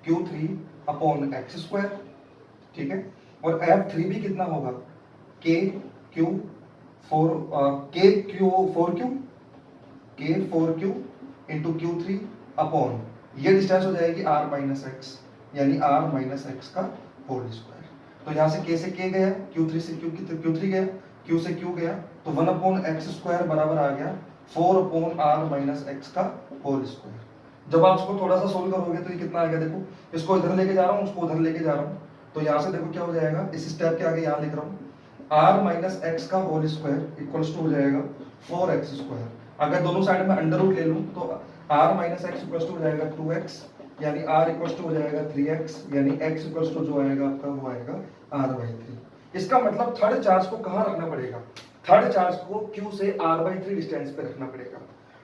Q3 upon x square, ठीक है, और F3B कितना होगा, K Q 4Q into Q3 upon ये डिस्टेंस हो जाएगी R माइनस एक्स, यानी R माइनस एक्स का होल स्क्वायर। तो यहाँ से K से K गया, Q3 से Q3 गया, Q से Q गया, तो 1 अपॉन एक्स स्क्वायर बराबर आ गया 4 अपॉन R माइनस एक्स का होल स्क्वायर। जब आप इसको थोड़ा सा सोल्व करोगे तो ये कितना आ गया, देखो इसको इधर लेके जा रहा हूँ, उसको उधर लेके जा रहा हूँ, तो यहाँ से देखो क्या हो जाएगा, इस स्टेप के आगे यहाँ लिख रहा हूँ R माइनस एक्स का होल स्क्वायर इक्वल्स टू हो जाएगा 4x स्क्वायर। अगर दोनों साइड में अंडर रूट ले लूँ तो R minus x equals to हो जाएगा 2x, यानी R इक्वल्स टू हो जाएगा 3x, यानी x इक्वल्स टू जो आएगा आपका वो आएगा R/3। इसका मतलब थर्ड चार्ज को कहाँ रखना पड़ेगा, थर्ड चार्ज को Q से R/3 डिस्टेंस पे रखना पड़ेगा।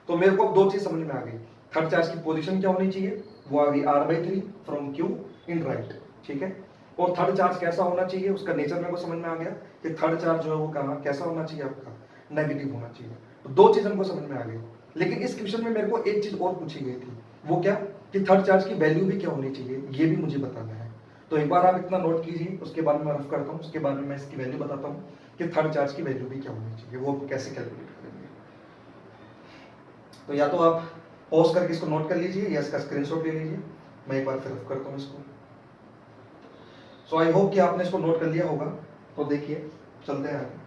तो मेरे को दो चीज समझ में आ गई, थर्ड चार्ज की पोजीशन क्या होनी चाहिए, वो आ गई R/3 from Q in right, ठीक है, और थर्ड चार्ज कैसा होना चाहिए उसका नेचर मेरे को समझ में आ गया कि थर्ड चार्ज जो है वो कहाँ कैसा होना चाहिए आपका, नेगेटिव होना चाहिए। तो दो चीज हमको समझ में आ गई, लेकिन इस क्वेश्चन में मेरे को एक चीज और पूछी गई थी, वो क्या कि थर्ड चार्ज की वैल्यू भी क्या होनी चाहिए, ये भी मुझे बताना है। तो एक बार आप इतना नोट कीजिए, उसके बाद मैं रफ करता हूँ, उसके बाद में मैं इसकी वैल्यू बताता हूँ कि थर्ड चार्ज की वैल्यू भी क्या होनी चाहिए, वो कैसे कैलकुलेट करेंगे। तो या तो आप पॉज करके इसको नोट कर लीजिए या इसका स्क्रीनशॉट ले लीजिए, मैं एक बार फिर रफ करता हूँ इसको। सो आई होप कि आपने इसको नोट कर लिया होगा। तो देखिए चलते हैं आगे।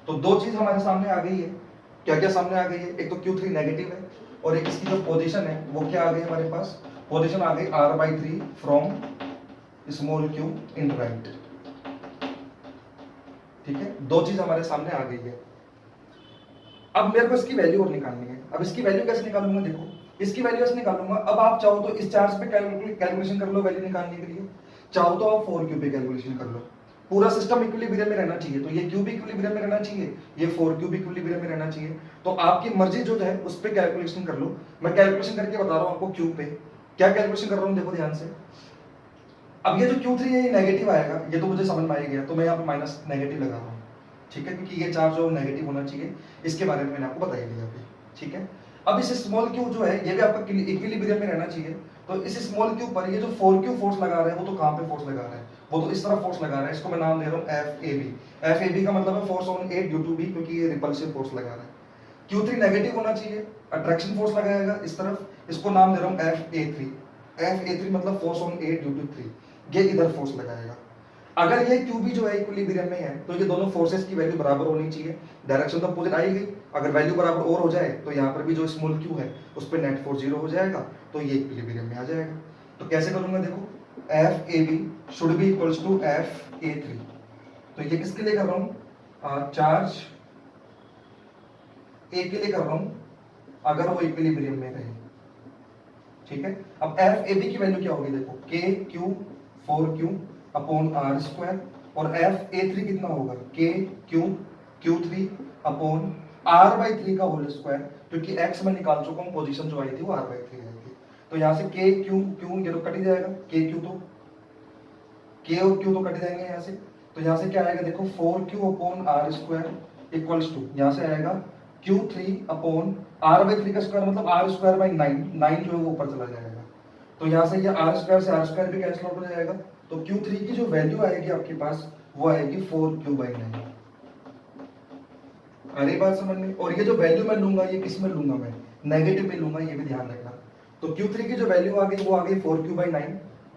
तो दो चीज हमारे सामने आ गई है, क्या क्या सामने आ गई है, एक तो Q3 नेगेटिव है और एक इसकी जो पोजीशन है वो क्या आ गई हमारे पास, पोजीशन आ गई R/3 from small q in right, ठीक है, दो चीज हमारे सामने आ गई है। अब मेरे को इसकी वैल्यू और निकालनी है। अब इसकी वैल्यू कैसे निकालूंगा, देखो इसकी वैल्यू कैसे निकालूंगा, अब आप चाहो तो इस चार्ज पे कैलकुलेशन कर लो वैल्यू निकालने के लिए, चाहो तो आप 4q पे कैलकुलेशन कर लो। पूरा सिस्टम इक्विलिब्रियम में रहना चाहिए, तो ये q भी इक्विलिब्रियम में रहना चाहिए, ये 4q भी इक्विलिब्रियम में रहना चाहिए। तो आपकी मर्जी जो है उस पे कैलकुलेशन कर लो। मैं कैलकुलेशन करके बता रहा हूँ आपको q पे क्या कैलकुलेशन कर रहा हूँ, देखो ध्यान से। अब ये जो Q3 है ये नेगेटिव आएगा, ये तो मुझे समझ में आ ही गया, तो मैं यहाँ पे माइनस नेगेटिव लगा रहा हूँ, ठीक है, क्योंकि ये चार्ज जो नेगेटिव होना चाहिए, इसके बारे में मैंने आपको बता ही दिया अभी, ठीक है। अब इस स्मॉल q जो है ये भी आपका इक्विलिब्रियम में रहना चाहिए, तो इस स्मॉल q पर ये जो 4q फोर्स लगा रहा है वो तो कहाँ पे फोर्स लगा रहा है, वो तो इस तरफ फोर्स लगा रहा है, इसको मैं नाम दे रहा हूँ FAB। FAB का मतलब है force on A due to B, क्योंकि ये रिपल्सिव फोर्स लगा रहा है। Q3 नेगेटिव होना चाहिए, अट्रैक्शन फोर्स लगाएगा इस तरफ, इसको नाम दे रहा हूँ FA3। FA3 मतलब force on A due to 3, ये इधर फोर्स लगाएगा। अगर ये QB जो है इक्विलिब्रियम में है तो ये दोनों फोर्सेस की वैल्यू बराबर होनी चाहिए, डायरेक्शन तो अपोजिट आई गई, अगर वैल्यू बराबर और हो जाए तो यहाँ पर भी जो स्मॉल q है उस पर नेट फोर्स 0 हो जाएगा, तो ये इक्विलिब्रियम में आ जाएगा। तो कैसे करूंगा, देखो FAB should be equals to FA3, तो ये किसके लिए कर रहा हूँ, चार्ज A के लिए कर रहा हूँ अगर वो इक्विलिब्रियम में रहे, ठीक है। अब FAB की वैल्यू क्या होगी, देखो KQ 4Q upon R square, और FA3 कितना होगा KQ Q3 अपॉन R/3 का होल स्क्वायर, क्योंकि x मैं निकाल चुका हूँ, पोजीशन जो आई थी वो R/3 आई थी। तो यहाँ से KQ ये तो कट ही जाएगा, KQ तो K और Q तो कट जाएंगे यहाँ से, तो यहाँ से क्या आएगा, देखो 4Q upon R square equals to यहाँ से आएगा Q3 अपॉन R/3 का स्क्वायर, मतलब R स्क्वायर बाई 9 जो है वो ऊपर चला जाएगा, तो यहाँ से ये R स्क्वायर से R स्क्वायर भी कैंसिल आउट हो जाएगा, तो Q3 की जो वैल्यू आएगी आपके पास वो आएगी 4Q/9। अरे बात समझ में, और ये जो वैल्यू मैं लूंगा ये किस में लूंगा, मैं नेगेटिव में लूंगा, ये भी ध्यान रखना। तो Q3 की जो वैल्यू आ गई वो आ गई 4Q/9,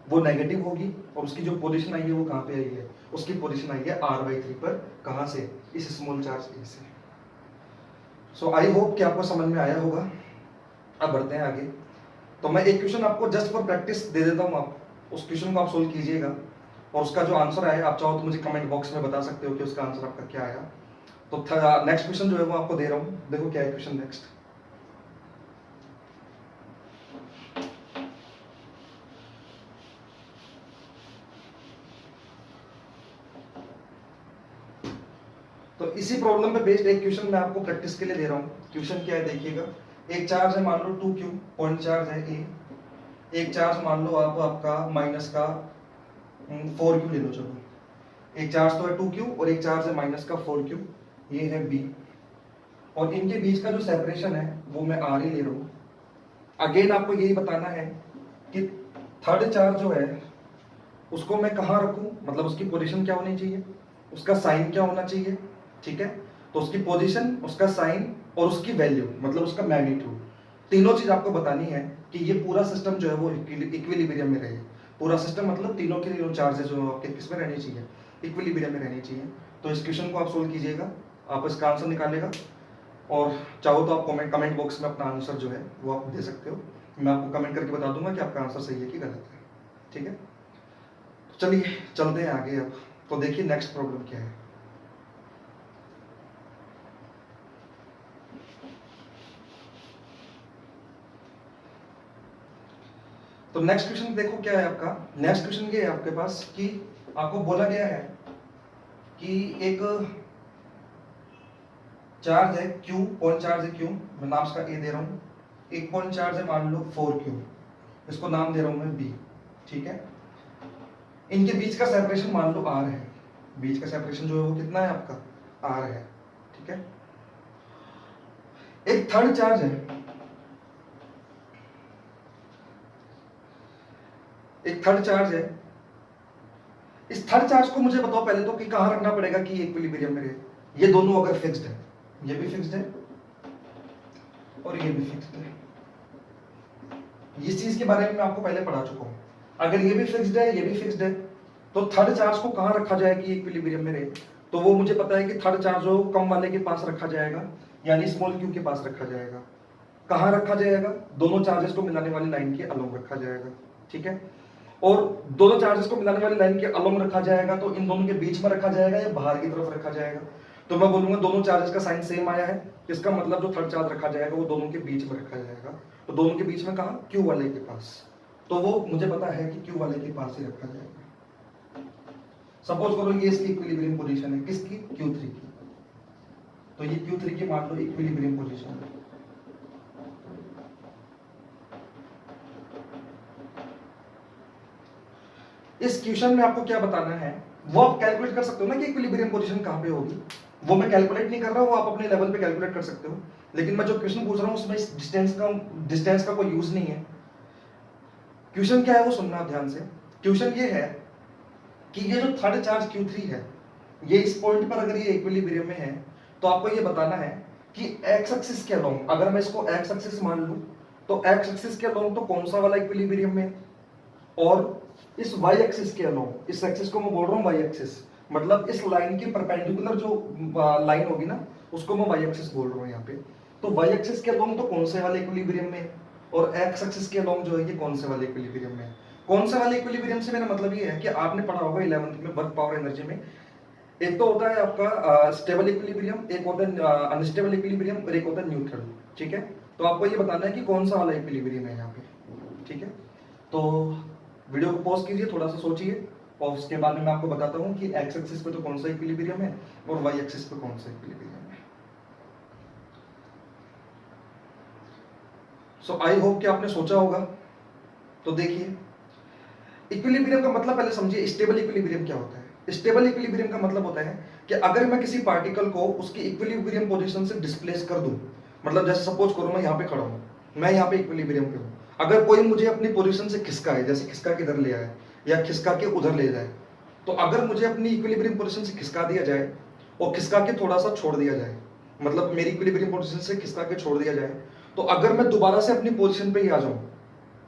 वो नेगेटिव होगी, और उसकी जो पोजीशन आई है वो कहाँ पे आई है, उसकी पोजीशन आई है R/3 पर, कहाँ से, इस स्मॉल चार्ज A से। सो आई होप कि आपको समझ में आया होगा। अब बढ़ते हैं आगे। तो मैं एक क्वेश्चन आपको जस्ट फॉर प्रैक्टिस दे देता हूँ, आप उस क्वेश्चन को आप सोल्व कीजिएगा, और उसका जो आंसर आए आप चाहो तो मुझे कमेंट बॉक्स में बता सकते हो कि उसका आंसर आपका क्या आया। तो नेक्स्ट क्वेश्चन जो है वो आपको दे रहा हूँ, देखो क्या है क्वेश्चन नेक्स्ट। तो इसी प्रॉब्लम पे बेस्ड एक क्वेश्चन मैं आपको प्रैक्टिस के लिए दे रहा हूँ। क्वेश्चन क्या है देखिएगा, एक चार्ज है मान लो 2q, पॉइंट चार्ज है ए। एक चार्ज मान लो आप आपका माइनस का 4q ले लो, चलो एक चार्ज तो है 2q और एक चार्ज है माइनस का 4q, ये है b। और इनके बीच का जो सेपरेशन है वो मैं r ही ले रहा हूँ। अगेन आपको यही बताना है कि थर्ड चार्ज जो है उसको मैं कहाँ रखूँ, मतलब उसकी पोजीशन क्या होनी चाहिए, उसका साइन क्या होना चाहिए, ठीक है। तो उसकी पोजीशन, उसका साइन और उसकी वैल्यू, मतलब उसका मैग्नीट्यूड, तीनों चीज आपको बतानी है कि ये पूरा सिस्टम जो है वो इक्विलिब्रियम में रहे। पूरा सिस्टम मतलब तीनों के तीनों चार्जेस जो आपके किस में रहनी चाहिए, इक्विलिब्रियम में रहनी चाहिए। तो इस क्वेश्चन को आप सोल्व कीजिएगा, आप इसका आंसर निकालेगा, और चाहो तो आप कमेंट बॉक्स में अपना आंसर जो है वो आप दे सकते हो। मैं आपको कमेंट करके बता दूंगा कि आपका आंसर सही है कि गलत है, ठीक है। चलिए चलते हैं आगे अब। तो देखिए नेक्स्ट प्रॉब्लम क्या है। तो नेक्स्ट क्वेश्चन देखो क्या है आपका। नेक्स्ट क्वेश्चन ये है आपके पास कि आपको बोला गया है कि एक चार्ज है Q, पॉइंट चार्ज है Q, मैं नाम इसका A दे रहा हूं। एक पॉइंट चार्ज है मान लो 4Q, इसको नाम दे रहा हूं मैं B, ठीक है। इनके बीच का सेपरेशन मान लो R है। बीच का सेपरेशन जो है वो कितना है आपका, R है, ठीक है। एक थर्ड चार्ज है, एक थर्ड चार्ज है। इस थर्ड चार्ज को मुझे बताओ पहले तो कि कहां रखना पड़ेगा कि इक्विलिब्रियम में रहे। ये दोनों अगर फिक्स्ड है, ये भी फिक्स्ड है और ये भी फिक्स्ड है, इस चीज के बारे में मैं आपको पहले पढ़ा चुका हूं। अगर ये भी फिक्स्ड है, ये भी फिक्स्ड है, तो थर्ड चार्ज को कहां रखा जाए कि इक्विलिब्रियम में रहे। तो वो मुझे पता है कि थर्ड चार्ज जो कम वाले के पास रखा जाएगा, यानी स्मॉल q के पास रखा जाएगा। कहां रखा जाएगा, दोनों चार्जेस को मिलाने वाली लाइन के अलोंग रखा जाएगा, ठीक है। और दोनों चार्जेस को मिलाने वाली लाइन के अलोंग रखा जाएगा, तो इन दोनों के बीच में रखा जाएगा या बाहर की तरफ रखा जाएगा। तो मैं बोलूंगा दोनों चार्जेस का साइन सेम आया है, इसका मतलब जो थर्ड चार्ज रखा जाएगा वो दोनों के बीच में रखा जाएगा। तो दोनों के बीच में कहा, Q वाले के पास। तो वो मुझे पता है कि Q वाले के पास ही रखा जाएगा। सपोज करो ये इसकी इक्विलिब्रियम पोजीशन है, किसकी, Q3 की। तो ये Q3 की मान लो इक्विलिब्रियम पोजीशन है। इस क्वेश्चन में आपको क्या बताना है, वो आप कैलकुलेट कर सकते हो ना कि इक्विलिब्रियम पोजीशन कहां पे होगी। वो मैं कैलकुलेट नहीं कर रहा हूं, वो आप अपने लेवल पे कैलकुलेट कर सकते हो। लेकिन मैं जो क्वेश्चन पूछ रहा हूं उसमें इस डिस्टेंस का कोई यूज नहीं है। क्वेश्चन क्या है वो सुनना ध्यान से। क्वेश्चन ये है कि ये जो थर्ड चार्ज Q3 है, ये इस पॉइंट पर अगर ये इक्विलिब्रियम में है, तो आपको ये बताना है कि एक्स एक्सिस के अलोंग, अगर मैं इसको एक्स एक्सिस मान लूं, तो एक्स एक्सिस के अलोंग तो कौन सा वाला इक्विलिब्रियम में, और इस y एक्सिस के अलोंग, इस एक्सिस को मैं बोल रहा हूं y एक्सिस, मतलब इस लाइन के परपेंडिकुलर जो लाइन होगी ना, उसको मैं y एक्सिस बोल रहा हूं यहाँ पे। तो y एक्सिस के अलोंग तो कौन से वाले इक्विलिब्रियम में, और x एक्सिस के अलोंग जो है ये कौन से वाले इक्विलिब्रियम में। कौन से वाले इक्विलिब्रियम से मेरा मतलब ये है कि आपने पढ़ा होगा 11th में वर्क पावर एनर्जी में, एक तो होता है आपका स्टेबल इक्विलिब्रियम, एक होता है अनस्टेबल इक्विलिब्रियम, और एक होता है न्यूट्रल, ठीक है। तो आपको ये बताना है कि कौन सा वाला इक्विलिब्रियम है यहाँ पे, ठीक है। तो वीडियो को पॉज कीजिए, थोड़ा सा सोचिए, और उसके बाद में मैं आपको बताता हूँ कि एक्स एक्सिस पे तो कौन सा इक्विलिब्रियम है और वाई एक्सिस पे कौन सा इक्विलिब्रियम है। सो आई होप कि आपने सोचा होगा। तो देखिए, इक्विलिब्रियम का मतलब पहले समझिए, स्टेबल इक्विलिब्रियम क्या होता है। स्टेबल इक्विलिब्रियम का मतलब होता है कि अगर मैं किसी पार्टिकल को उसकी इक्विलिब्रियम पोजीशन से डिस्प्लेस कर दूं, मतलब जैसे सपोज करो मैं यहाँ पे खड़ा हूँ, मैं यहाँ पे इक्विलिब्रियम पे हूँ, अगर कोई मुझे अपनी पोजीशन से खिसकाए, जैसे खिसका के इधर ले आए या खिसका के उधर ले जाए, तो अगर मुझे अपनी इक्विलिब्रियम पोजीशन से खिसका दिया जाए और खिसका के थोड़ा सा छोड़ दिया जाए, मतलब मेरी इक्विलिब्रियम पोजीशन से खिसका के छोड़ दिया जाए, तो अगर मैं दोबारा से अपनी पोजीशन पे ही आ जाऊं,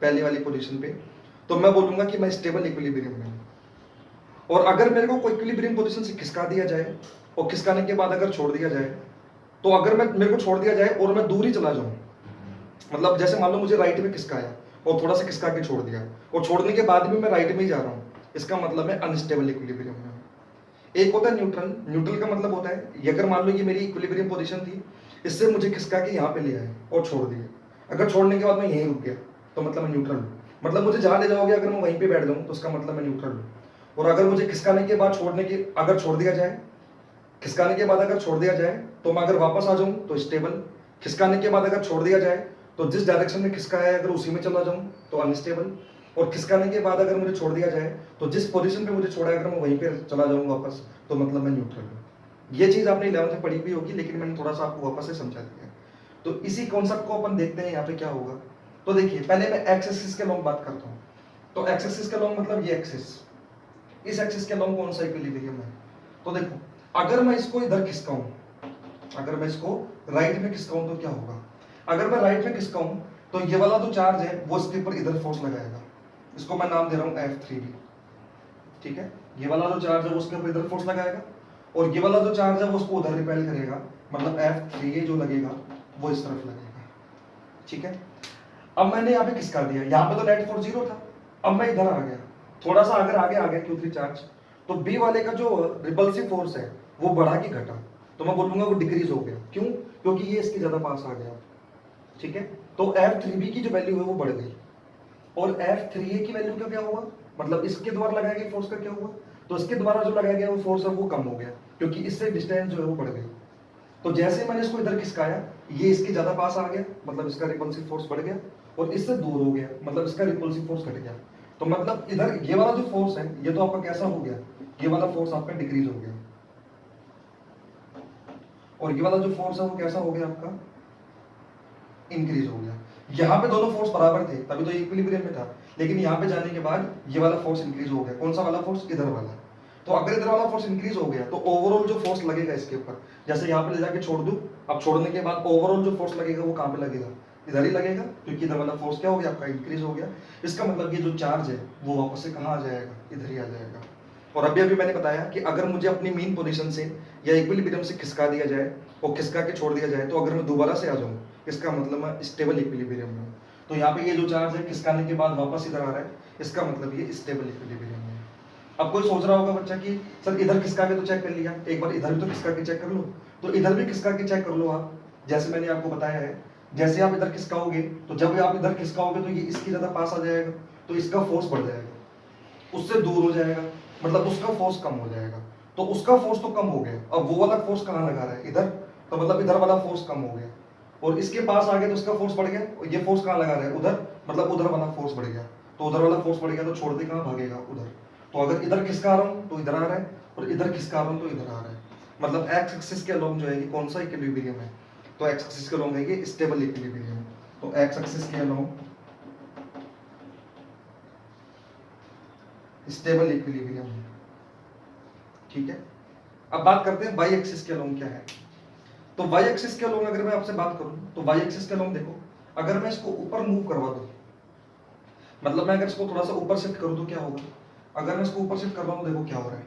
पहले वाली पोजीशन पे, तो मैं बोलूंगा कि मैं स्टेबल इक्विलिब्रियम में हूं। और अगर मेरे को कोई इक्विलिब्रियम पोजीशन से खिसका दिया जाए और खिसकाने के बाद अगर छोड़ दिया जाए, तो अगर मैं मेरे को छोड़ दिया जाए और मैं दूर ही चला जाऊं, मतलब जैसे मान लो मुझे राइट में खिसकाया और थोड़ा सा खिसका के छोड़ दिया, और छोड़ने के बाद भी मैं राइट में ही जा रहा हूं, इसका मतलब है अनस्टेबल इक्विलिब्रियम में। एक होता है न्यूट्रल। न्यूट्रल का मतलब होता है ये, अगर मान लो ये मेरी इक्विलिब्रियम पोजीशन थी, इससे मुझे खिसका के यहाँ पे ले आए और छोड़ दिए, अगर छोड़ने के बाद मैं यहीं रुक गया, तो मतलब मैं न्यूट्रल हूँ। मतलब मुझे जहाँ ले जाओगे अगर मैं वहीं पे बैठ जाऊँ, तो उसका मतलब मैं न्यूट्रल हूँ। और अगर मुझे खिसकाने के बाद छोड़ने के, अगर छोड़ दिया जाए, खिसकाने के बाद अगर छोड़ दिया जाए तो मैं अगर वापस आ जाऊं तो स्टेबल, खिसकाने के बाद अगर छोड़ दिया जाए तो जिस डायरेक्शन में खिसकाया है अगर उसी में चला जाऊं तो अनस्टेबल, और खिसकाने के बाद अगर मुझे छोड़ दिया जाए तो जिस पोजीशन पे मुझे छोड़ा है अगर मैं वहीं पे चला जाऊं वापस तो मतलब मैं न्यूट्रल हूं। ये चीज आपने 11th में पढ़ी भी होगी, लेकिन मैंने थोड़ा सा आपको वापस से समझा दिया है। तो इसी कॉन्सेप्ट को अपन देखते हैं यहाँ पे क्या होगा। तो देखिए पहले मैं एक्स एक्सिस के लॉन्ग बात करता हूँ। तो एक्स एक्सिस के लॉन्ग मतलब ये एक्सिस, इस एक्सिस के लॉन्ग कौन सा इक्विलिब्रियम है। तो देखो अगर मैं इसको इधर खिसकाऊं, अगर मैं इसको राइट में खिसकाऊं तो क्या होगा। अगर मैं राइट में खिसकाऊं तो ये वाला जो चार्ज है वो इसके ऊपर इधर फोर्स लगाएगा, इसको मैं नाम दे रहा हूं F3B, ठीक है। ये वाला जो चार्ज है वो उसके ऊपर इधर फोर्स लगाएगा, और ये वाला जो चार्ज है वो उसको उधर रिपेल करेगा, मतलब F3A जो लगेगा वो इस तरफ लगेगा, ठीक है। अब मैंने यहाँ पे खिसका दिया, यहाँ पे तो नेट फोर्स 0 था, अब मैं इधर आ गया, थोड़ा सा अगर आगे आ गया Q3 चार्ज, तो बी वाले का जो रिपल्सिव फोर्स है वो बढ़ा कि घटा, तो मैं बोलूंगा वो डिक्रीज हो गया। क्यों? क्योंकि ये इसके ज्यादा पास आ गया, ठीक है। तो F3B की जो वैल्यू है वो बढ़ गई, और F3A की वैल्यू का क्या हुआ, मतलब इसके द्वारा लगाया गया फोर्स का क्या हुआ, तो इसके द्वारा जो लगाया गया वो फोर्स है वो कम हो गया, क्योंकि इससे डिस्टेंस जो है वो बढ़ गई। तो जैसे मैंने इसको इधर खिसकाया ये इसके ज्यादा पास आ गया, मतलब इसका रिपल्सिव फोर्स बढ़ गया, और इससे दूर हो गया, मतलब इसका रिपल्सिव फोर्स घट गया। तो मतलब इधर ये वाला जो फोर्स है ये तो आपका कैसा हो गया, ये वाला फोर्स आपका डिक्रीज हो गया, और ये वाला जो फोर्स है वो कैसा हो गया आपका, इंक्रीज हो गया। यहाँ पे दोनों फोर्स बराबर थे तभी तो इक्विलिब्रियम में था, लेकिन यहाँ पे जाने के बाद ये वाला फोर्स इंक्रीज हो गया। कौन सा वाला फोर्स? इधर वाला। तो अगर इधर वाला फोर्स इंक्रीज हो गया तो ओवरऑल जो फोर्स लगेगा इसके ऊपर, जैसे यहाँ पे ले जाके छोड़ दूं, अब छोड़ने के बाद ओवरऑल जो फोर्स लगेगा वो कहाँ पे लगेगा, इधर ही लगेगा, क्योंकि इधर वाला फोर्स क्या हो गया आपका, इंक्रीज हो गया। इसका मतलब ये जो चार्ज है वो वापस से कहाँ आ जाएगा, इधर ही आ जाएगा। और अभी अभी मैंने बताया कि अगर मुझे अपनी मीन पोजीशन से या इक्विलिब्रियम से खिसका दिया जाए और खिसका के छोड़ दिया जाए, तो अगर मैं दोबारा से आ जाऊं इसका मतलब मैं स्टेबल इक्विलिब्रियम में हूं। तो यहाँ पे ये जो चार्ज है खिसकाने के बाद वापस इधर आ रहा है, इसका मतलब ये स्टेबल इक्विलिब्रियम है। अब कोई सोच रहा होगा बच्चा कि सर इधर खिसका के तो चेक कर लिया, एक बार इधर भी तो खिसका के चेक कर लो। तो इधर भी खिसका के चेक कर लो आप, जैसे मैंने आपको बताया है। जैसे आप इधर खिसकाओगे तो जब आप इधर खिसकाओगे तो ये इसकी ज्यादा पास आ जाएगा, तो इसका फोर्स बढ़ जाएगा, उससे दूर हो जाएगा, मतलब उसका फोर्स कम हो जाएगा। तो उसका फोर्स तो कम हो गया, अब वो वाला फोर्स कहाँ लगा रहा है, इधर, तो मतलब इधर वाला फोर्स कम हो गया, और इसके पास आ गया तो इसका फोर्स बढ़ गया, और ये फोर्स कहाँ लगा रहा है, उधर, मतलब उधर वाला फोर्स बढ़ गया। तो उधर वाला फोर्स बढ़ गया तो छोड़ दे कहाँ भागेगा, उधर। तो अगर इधर खिसका रहा हूँ तो इधर आ रहा है, और इधर खिसका रहा हूँ तो इधर आ रहा है, मतलब एक्स एक्सिस के अलोंग जो है ये कौन सा इक्विलिब्रियम है, तो एक्स एक्सिस के अलोंग है ये स्टेबल इक्विलिब्रियम। तो एक्स एक्सिस के अलोंग स्टेबल इक्विलिब्रियम है, ठीक है। अब बात करते हैं वाई एक्सिस के अलोंग क्या है। तो वाई एक्सिस के अलोंग अगर मैं आपसे बात करूं तो वाई एक्सिस के अलोंग देखो, अगर मैं इसको ऊपर मूव करवा दूं, मतलब मैं अगर इसको थोड़ा सा ऊपर शिफ्ट करूं तो क्या होगा, अगर मैं इसको ऊपर शिफ्ट कर रहा हूं देखो क्या हो रहा है।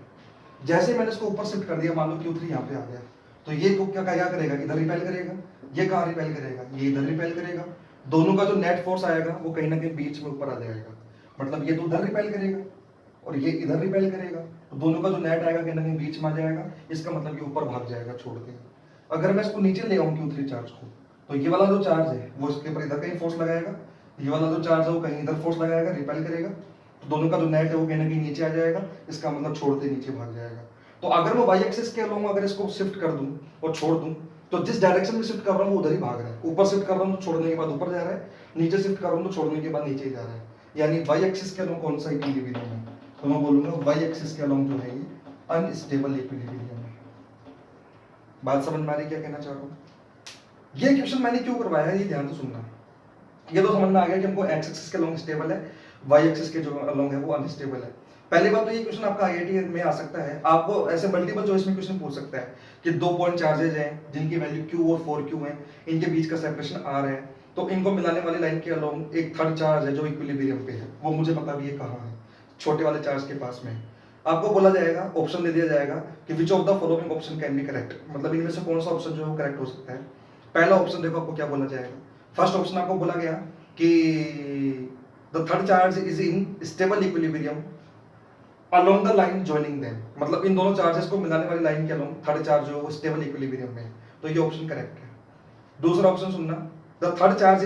जैसे मैंने इसको ऊपर शिफ्ट कर दिया, मान लो Q3 यहाँ पे आ गया, तो ये को क्या करेगा, इधर रिपेल करेगा, ये कहाँ रिपेल करेगा, ये इधर रिपेल करेगा। दोनों का जो नेट फोर्स आएगा वो कहीं ना कहीं बीच में ऊपर आ जाएगा, मतलब ये तो उधर रिपेल करेगा और ये इधर रिपेल करेगा, तो दोनों का जो नेट आएगा कहीं ना कहीं बीच में आ जाएगा, इसका मतलब ये ऊपर भाग जाएगा छोड़ के। अगर मैं इसको नीचे ले आऊं Q3 चार्ज को, तो ये वाला जो चार्ज है वो इसके ऊपर इधर कहीं फोर्स लगाएगा, ये वाला जो चार्ज है वो कहीं इधर फोर्स लगाएगा, रिपेल करेगा, तो दोनों का जो नेट है वो कहीं ना कहीं नीचे आ जाएगा, इसका मतलब छोड़ते नीचे भाग जाएगा। तो अगर मैं वाई एक्सिस के अलोंग अगर इसको शिफ्ट कर दूं और छोड़ दूं, तो जिस डायरेक्शन में शिफ्ट कर रहा हूं वो उधर ही भाग रहा है। ऊपर शिफ्ट कर रहा हूं तो छोड़ने के बाद ऊपर जा रहा है, नीचे शिफ्ट कर रहा हूं तो छोड़ने के बाद नीचे जा रहा है। यानी वाई एक्सिस के अलोंग कौन सा इक्विलिब्रियम है, तो मैं बोलूंगा वाई एक्सिस के अलोंग जो है ये अनस्टेबल इक्विलिब्रियम है। बात समझ में आ रही क्या कहना चाह रहा हूँ। ये क्वेश्चन मैंने क्यों करवाया है ये ध्यान से सुनना। ये तो समझ में आ गया कि हमको एक्स एक्सिस के अलोंग स्टेबल है, वाई एक्सिस के जो अलोंग है वो अनस्टेबल है। पहली बात तो ये क्वेश्चन आपका आईआईटी में आ सकता है, आपको ऐसे मल्टीपल चॉइस में क्वेश्चन पूछ सकता है कि 2 पॉइंट चार्जेज हैं जिनकी वैल्यू Q और 4Q है, इनके बीच का सेपरेशन R है, तो इनको मिलाने वाली लाइन के अलोंग एक थर्ड चार्ज है जो इक्विलिब्रियम पे है, वो मुझे पता भी है कहाँ है, छोटे वाले चार्ज के पास में। आपको बोला जाएगा, ऑप्शन दे दिया जाएगा कि which of the following option can be correct, मतलब इनमें से कौन सा ऑप्शन जो है वो करेक्ट हो सकता है। पहला ऑप्शन देखो आपको क्या बोला जाएगा, फर्स्ट ऑप्शन आपको बोला गया कि the third charge is in stable equilibrium along the line joining them, मतलब इन दोनों चार्जेस को मिलाने वाली लाइन के अलोंग थर्ड चार्ज जो है वो स्टेबल इक्विलिब्रियम में है, तो ये ऑप्शन करेक्ट है। दूसरा ऑप्शन सुनना, the third charge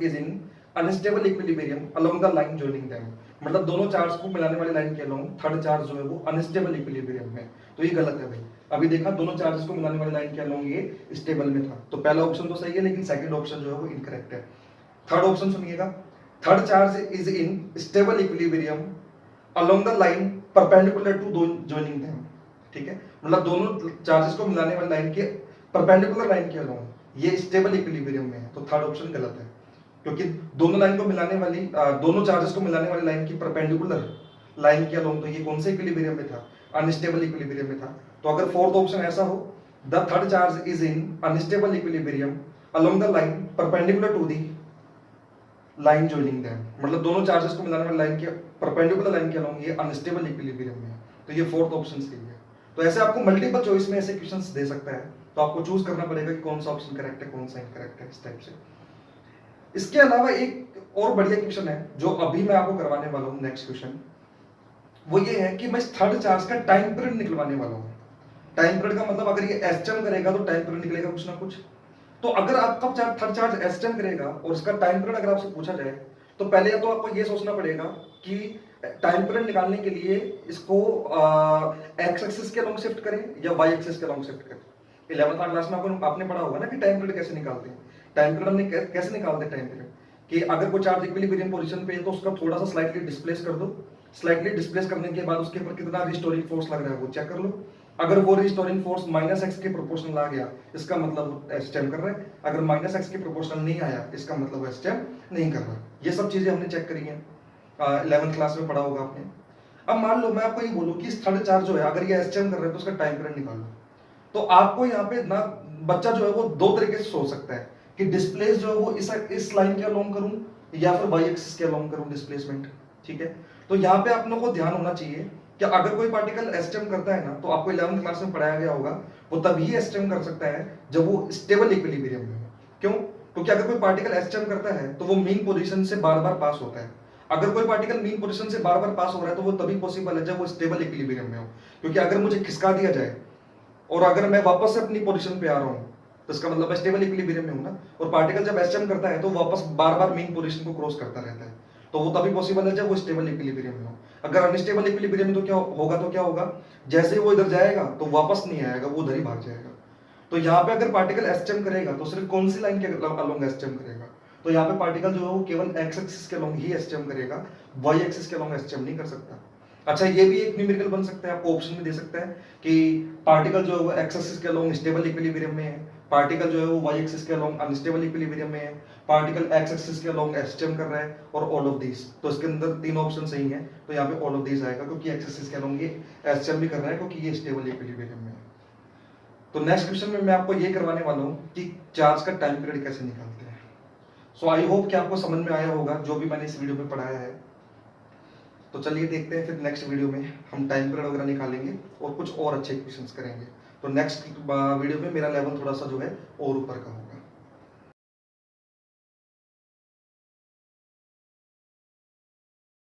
is in unstable equilibrium along the line joining them, मतलब दोनों चार्ज को मिलाने वाली लाइन के अलोंग थर्ड चार्ज जो है वो अनस्टेबल इक्विलिब्रियम में, तो ये गलत है भाई। अभी देखा दोनों चार्जेस को मिलाने वाली लाइन के अलोंग ये स्टेबल में था, तो पहला ऑप्शन तो सही है, लेकिन सेकंड ऑप्शन जो है वो इनकरेक्ट है। थर्ड ऑप्शन सुनिएगा, third charge is in stable equilibrium along the line perpendicular to joining them, ठीक है, मतलब दोनों चार्जेस को मिलाने वाली लाइन के परपेंडिकुलर लाइन के अलोंग ये स्टेबल इक्विलिब्रियम में है, तो थर्ड ऑप्शन गलत है। क्योंकि दोनों लाइन को मिलाने वाली दोनों चार्जेस को मिलाने वाली लाइन की परपेंडिकुलर लाइन के अलोंग, तो ये कौन से इक्विलिब्रियम में था, अनस्टेबल इक्विलिब्रियम में था। तो अगर फोर्थ ऑप्शन ऐसा हो, the third charge is in unstable equilibrium along the line perpendicular to the line joining them, मतलब दोनों चार्जेस को मिलाने वाली लाइन के परपेंडिकुलर लाइन के अलोंग ये अनस्टेबल इक्विलिब्रियम में है, तो ये फोर्थ ऑप्शन सही है। तो ऐसे आपको मल्टीपल चॉइस में ऐसे क्वेश्चंस दे सकता है, तो आपको चूज करना पड़ेगा कि कौन सा ऑप्शन करेक्ट है कौन सा इनकरेक्ट है, इस टाइप से। इसके अलावा एक और बढ़िया क्वेश्चन है जो अभी मैं आपको करवाने वाला हूं, नेक्स्ट क्वेश्चन वो ये है कि मैं इस थर्ड चार्ज का टाइम पीरियड निकलवाने वाला हूं। टाइम पीरियड का मतलब अगर ये एसटीएम करेगा तो टाइम पीरियड निकलेगा कुछ ना कुछ। तो अगर आपका थर्ड चार्ज एसटीएम करेगा और उसका टाइम पीरियड अगर आपसे पूछा जाए, तो पहले तो आपको ये सोचना पड़ेगा कि टाइम पीरियड निकालने के लिए इसको एक्स एक्सिस के अलोंग शिफ्ट करें या वाई एक्सिस के अलोंग शिफ्ट करें। 11th क्लास में आपने पढ़ा होगा ना कि टाइम पीरियड कैसे निकालते हैं। टाइम पीरियड हमने कैसे निकालते हैं टाइम पीरियड, कि अगर कोई चार्ज इक्विलिब्रियम पोजीशन पे है तो उसका थोड़ा सा स्लाइटली डिस्प्लेस कर दो, स्लाइटली डिस्प्लेस करने के बाद उसके ऊपर कितना रिस्टोरिंग फोर्स लग रहा है वो चेक कर लो। अगर वो रिस्टोरिंग फोर्स -x के प्रोपोर्शनल आ गया, इसका मतलब वो एसटीएम कर रहा है। अगर -x के प्रोपोर्शनल नहीं आया, इसका मतलब वो एसटीएम नहीं कर रहा। ये सब चीजें हमने चेक करी हैं, 11th क्लास में पढ़ा होगा आपने। अब मान लो मैं आपको ये बोलूं कि थर्ड चार्ज जो है अगर ये एसटीएम कर रहा है तो उसका टाइम पीरियड निकालो, तो आपको यहाँ पे ना बच्चा जो है वो दो तरीके से सोच सकता है कि डिस्प्लेस जो है वो इस लाइन के अलोंग करूं या फिर वाई एक्सिस के अलोंग करूं डिस्प्लेसमेंट, ठीक है। तो यहाँ पे आप लोगों को ध्यान होना चाहिए कि अगर कोई पार्टिकल एसटीएम करता है ना, तो आपको 11th क्लास में पढ़ाया गया होगा वो तभी एसटीएम कर सकता है जब वो स्टेबल इक्विलिब्रियम में हो। क्यों? क्योंकि अगर कोई पार्टिकल एसटीएम करता है तो वो मीन पोजीशन से बार बार पास होता है। अगर कोई पार्टिकल मीन पोजीशन से बार बार पास हो रहा है तो वो तभी पॉसिबल है जब वो स्टेबल इक्विलिब्रियम में हो। क्योंकि अगर मुझे खिसका दिया जाए और अगर मैं वापस से अपनी पोजीशन पे आ रहा हूं, तो इसका मतलब मैं स्टेबल इक्विलिब्रियम में हूं ना। और पार्टिकल जब एसटीएम करता है तो वापस बार बार मेन पोजीशन को क्रॉस करता रहता है, तो वो तभी पॉसिबल है जब वो स्टेबल इक्विलिब्रियम में हो। अगर अनस्टेबल इक्विलिब्रियम में तो क्या होगा, जैसे ही वो इधर जाएगा तो वापस नहीं आएगा, वो उधर ही भाग जाएगा। तो यहाँ पे अगर पार्टिकल एसटीएम करेगा तो सिर्फ कौन सी लाइन के अलोंग एसटीएम करेगा, तो यहाँ पे पार्टिकल जो है वो केवल एक्स एक्सिस के अलोंग ही एसटीएम करेगा, वाई एक्सिस के अलोंग एसटीएम नहीं कर सकता। अच्छा, ये भी एक न्यूमेरिकल बन सकता है, आपको ऑप्शन में दे सकता है कि पार्टिकल जो है वो एक्स एक्सिस के अलोंग स्टेबल इक्विलिब्रियम में है, पार्टिकल जो है वो वाई एक्सिस के अलोंग अनस्टेबल इक्विलिब्रियम में है, पार्टिकल एक्स एक्सिस के अलोंग एसटीएम कर रहा है, और ऑल ऑफ दीस। तो इसके अंदर तीन ऑप्शन सही है, तो यहाँ पे ऑल ऑफ दीस आएगा, क्योंकि एक्स एक्सिस के अलोंग ये एसटीएम भी कर रहा है क्योंकि ये स्टेबल इक्विलिब्रियम में है। तो नेक्स्ट क्वेश्चन में मैं आपको ये करवाने वाला हूँ कि चार्ज का टाइम पीरियड कैसे निकालते हैं। सो आई होप कि आपको समझ में आया होगा जो भी मैंने इस वीडियो में पढ़ाया है। तो चलिए देखते हैं फिर नेक्स्ट वीडियो में हम टाइम पीरियड वगैरह निकालेंगे और कुछ और अच्छे क्वेश्चंस करेंगे। तो नेक्स्ट वीडियो में मेरा लेवल थोड़ा सा जो है और ऊपर का होगा।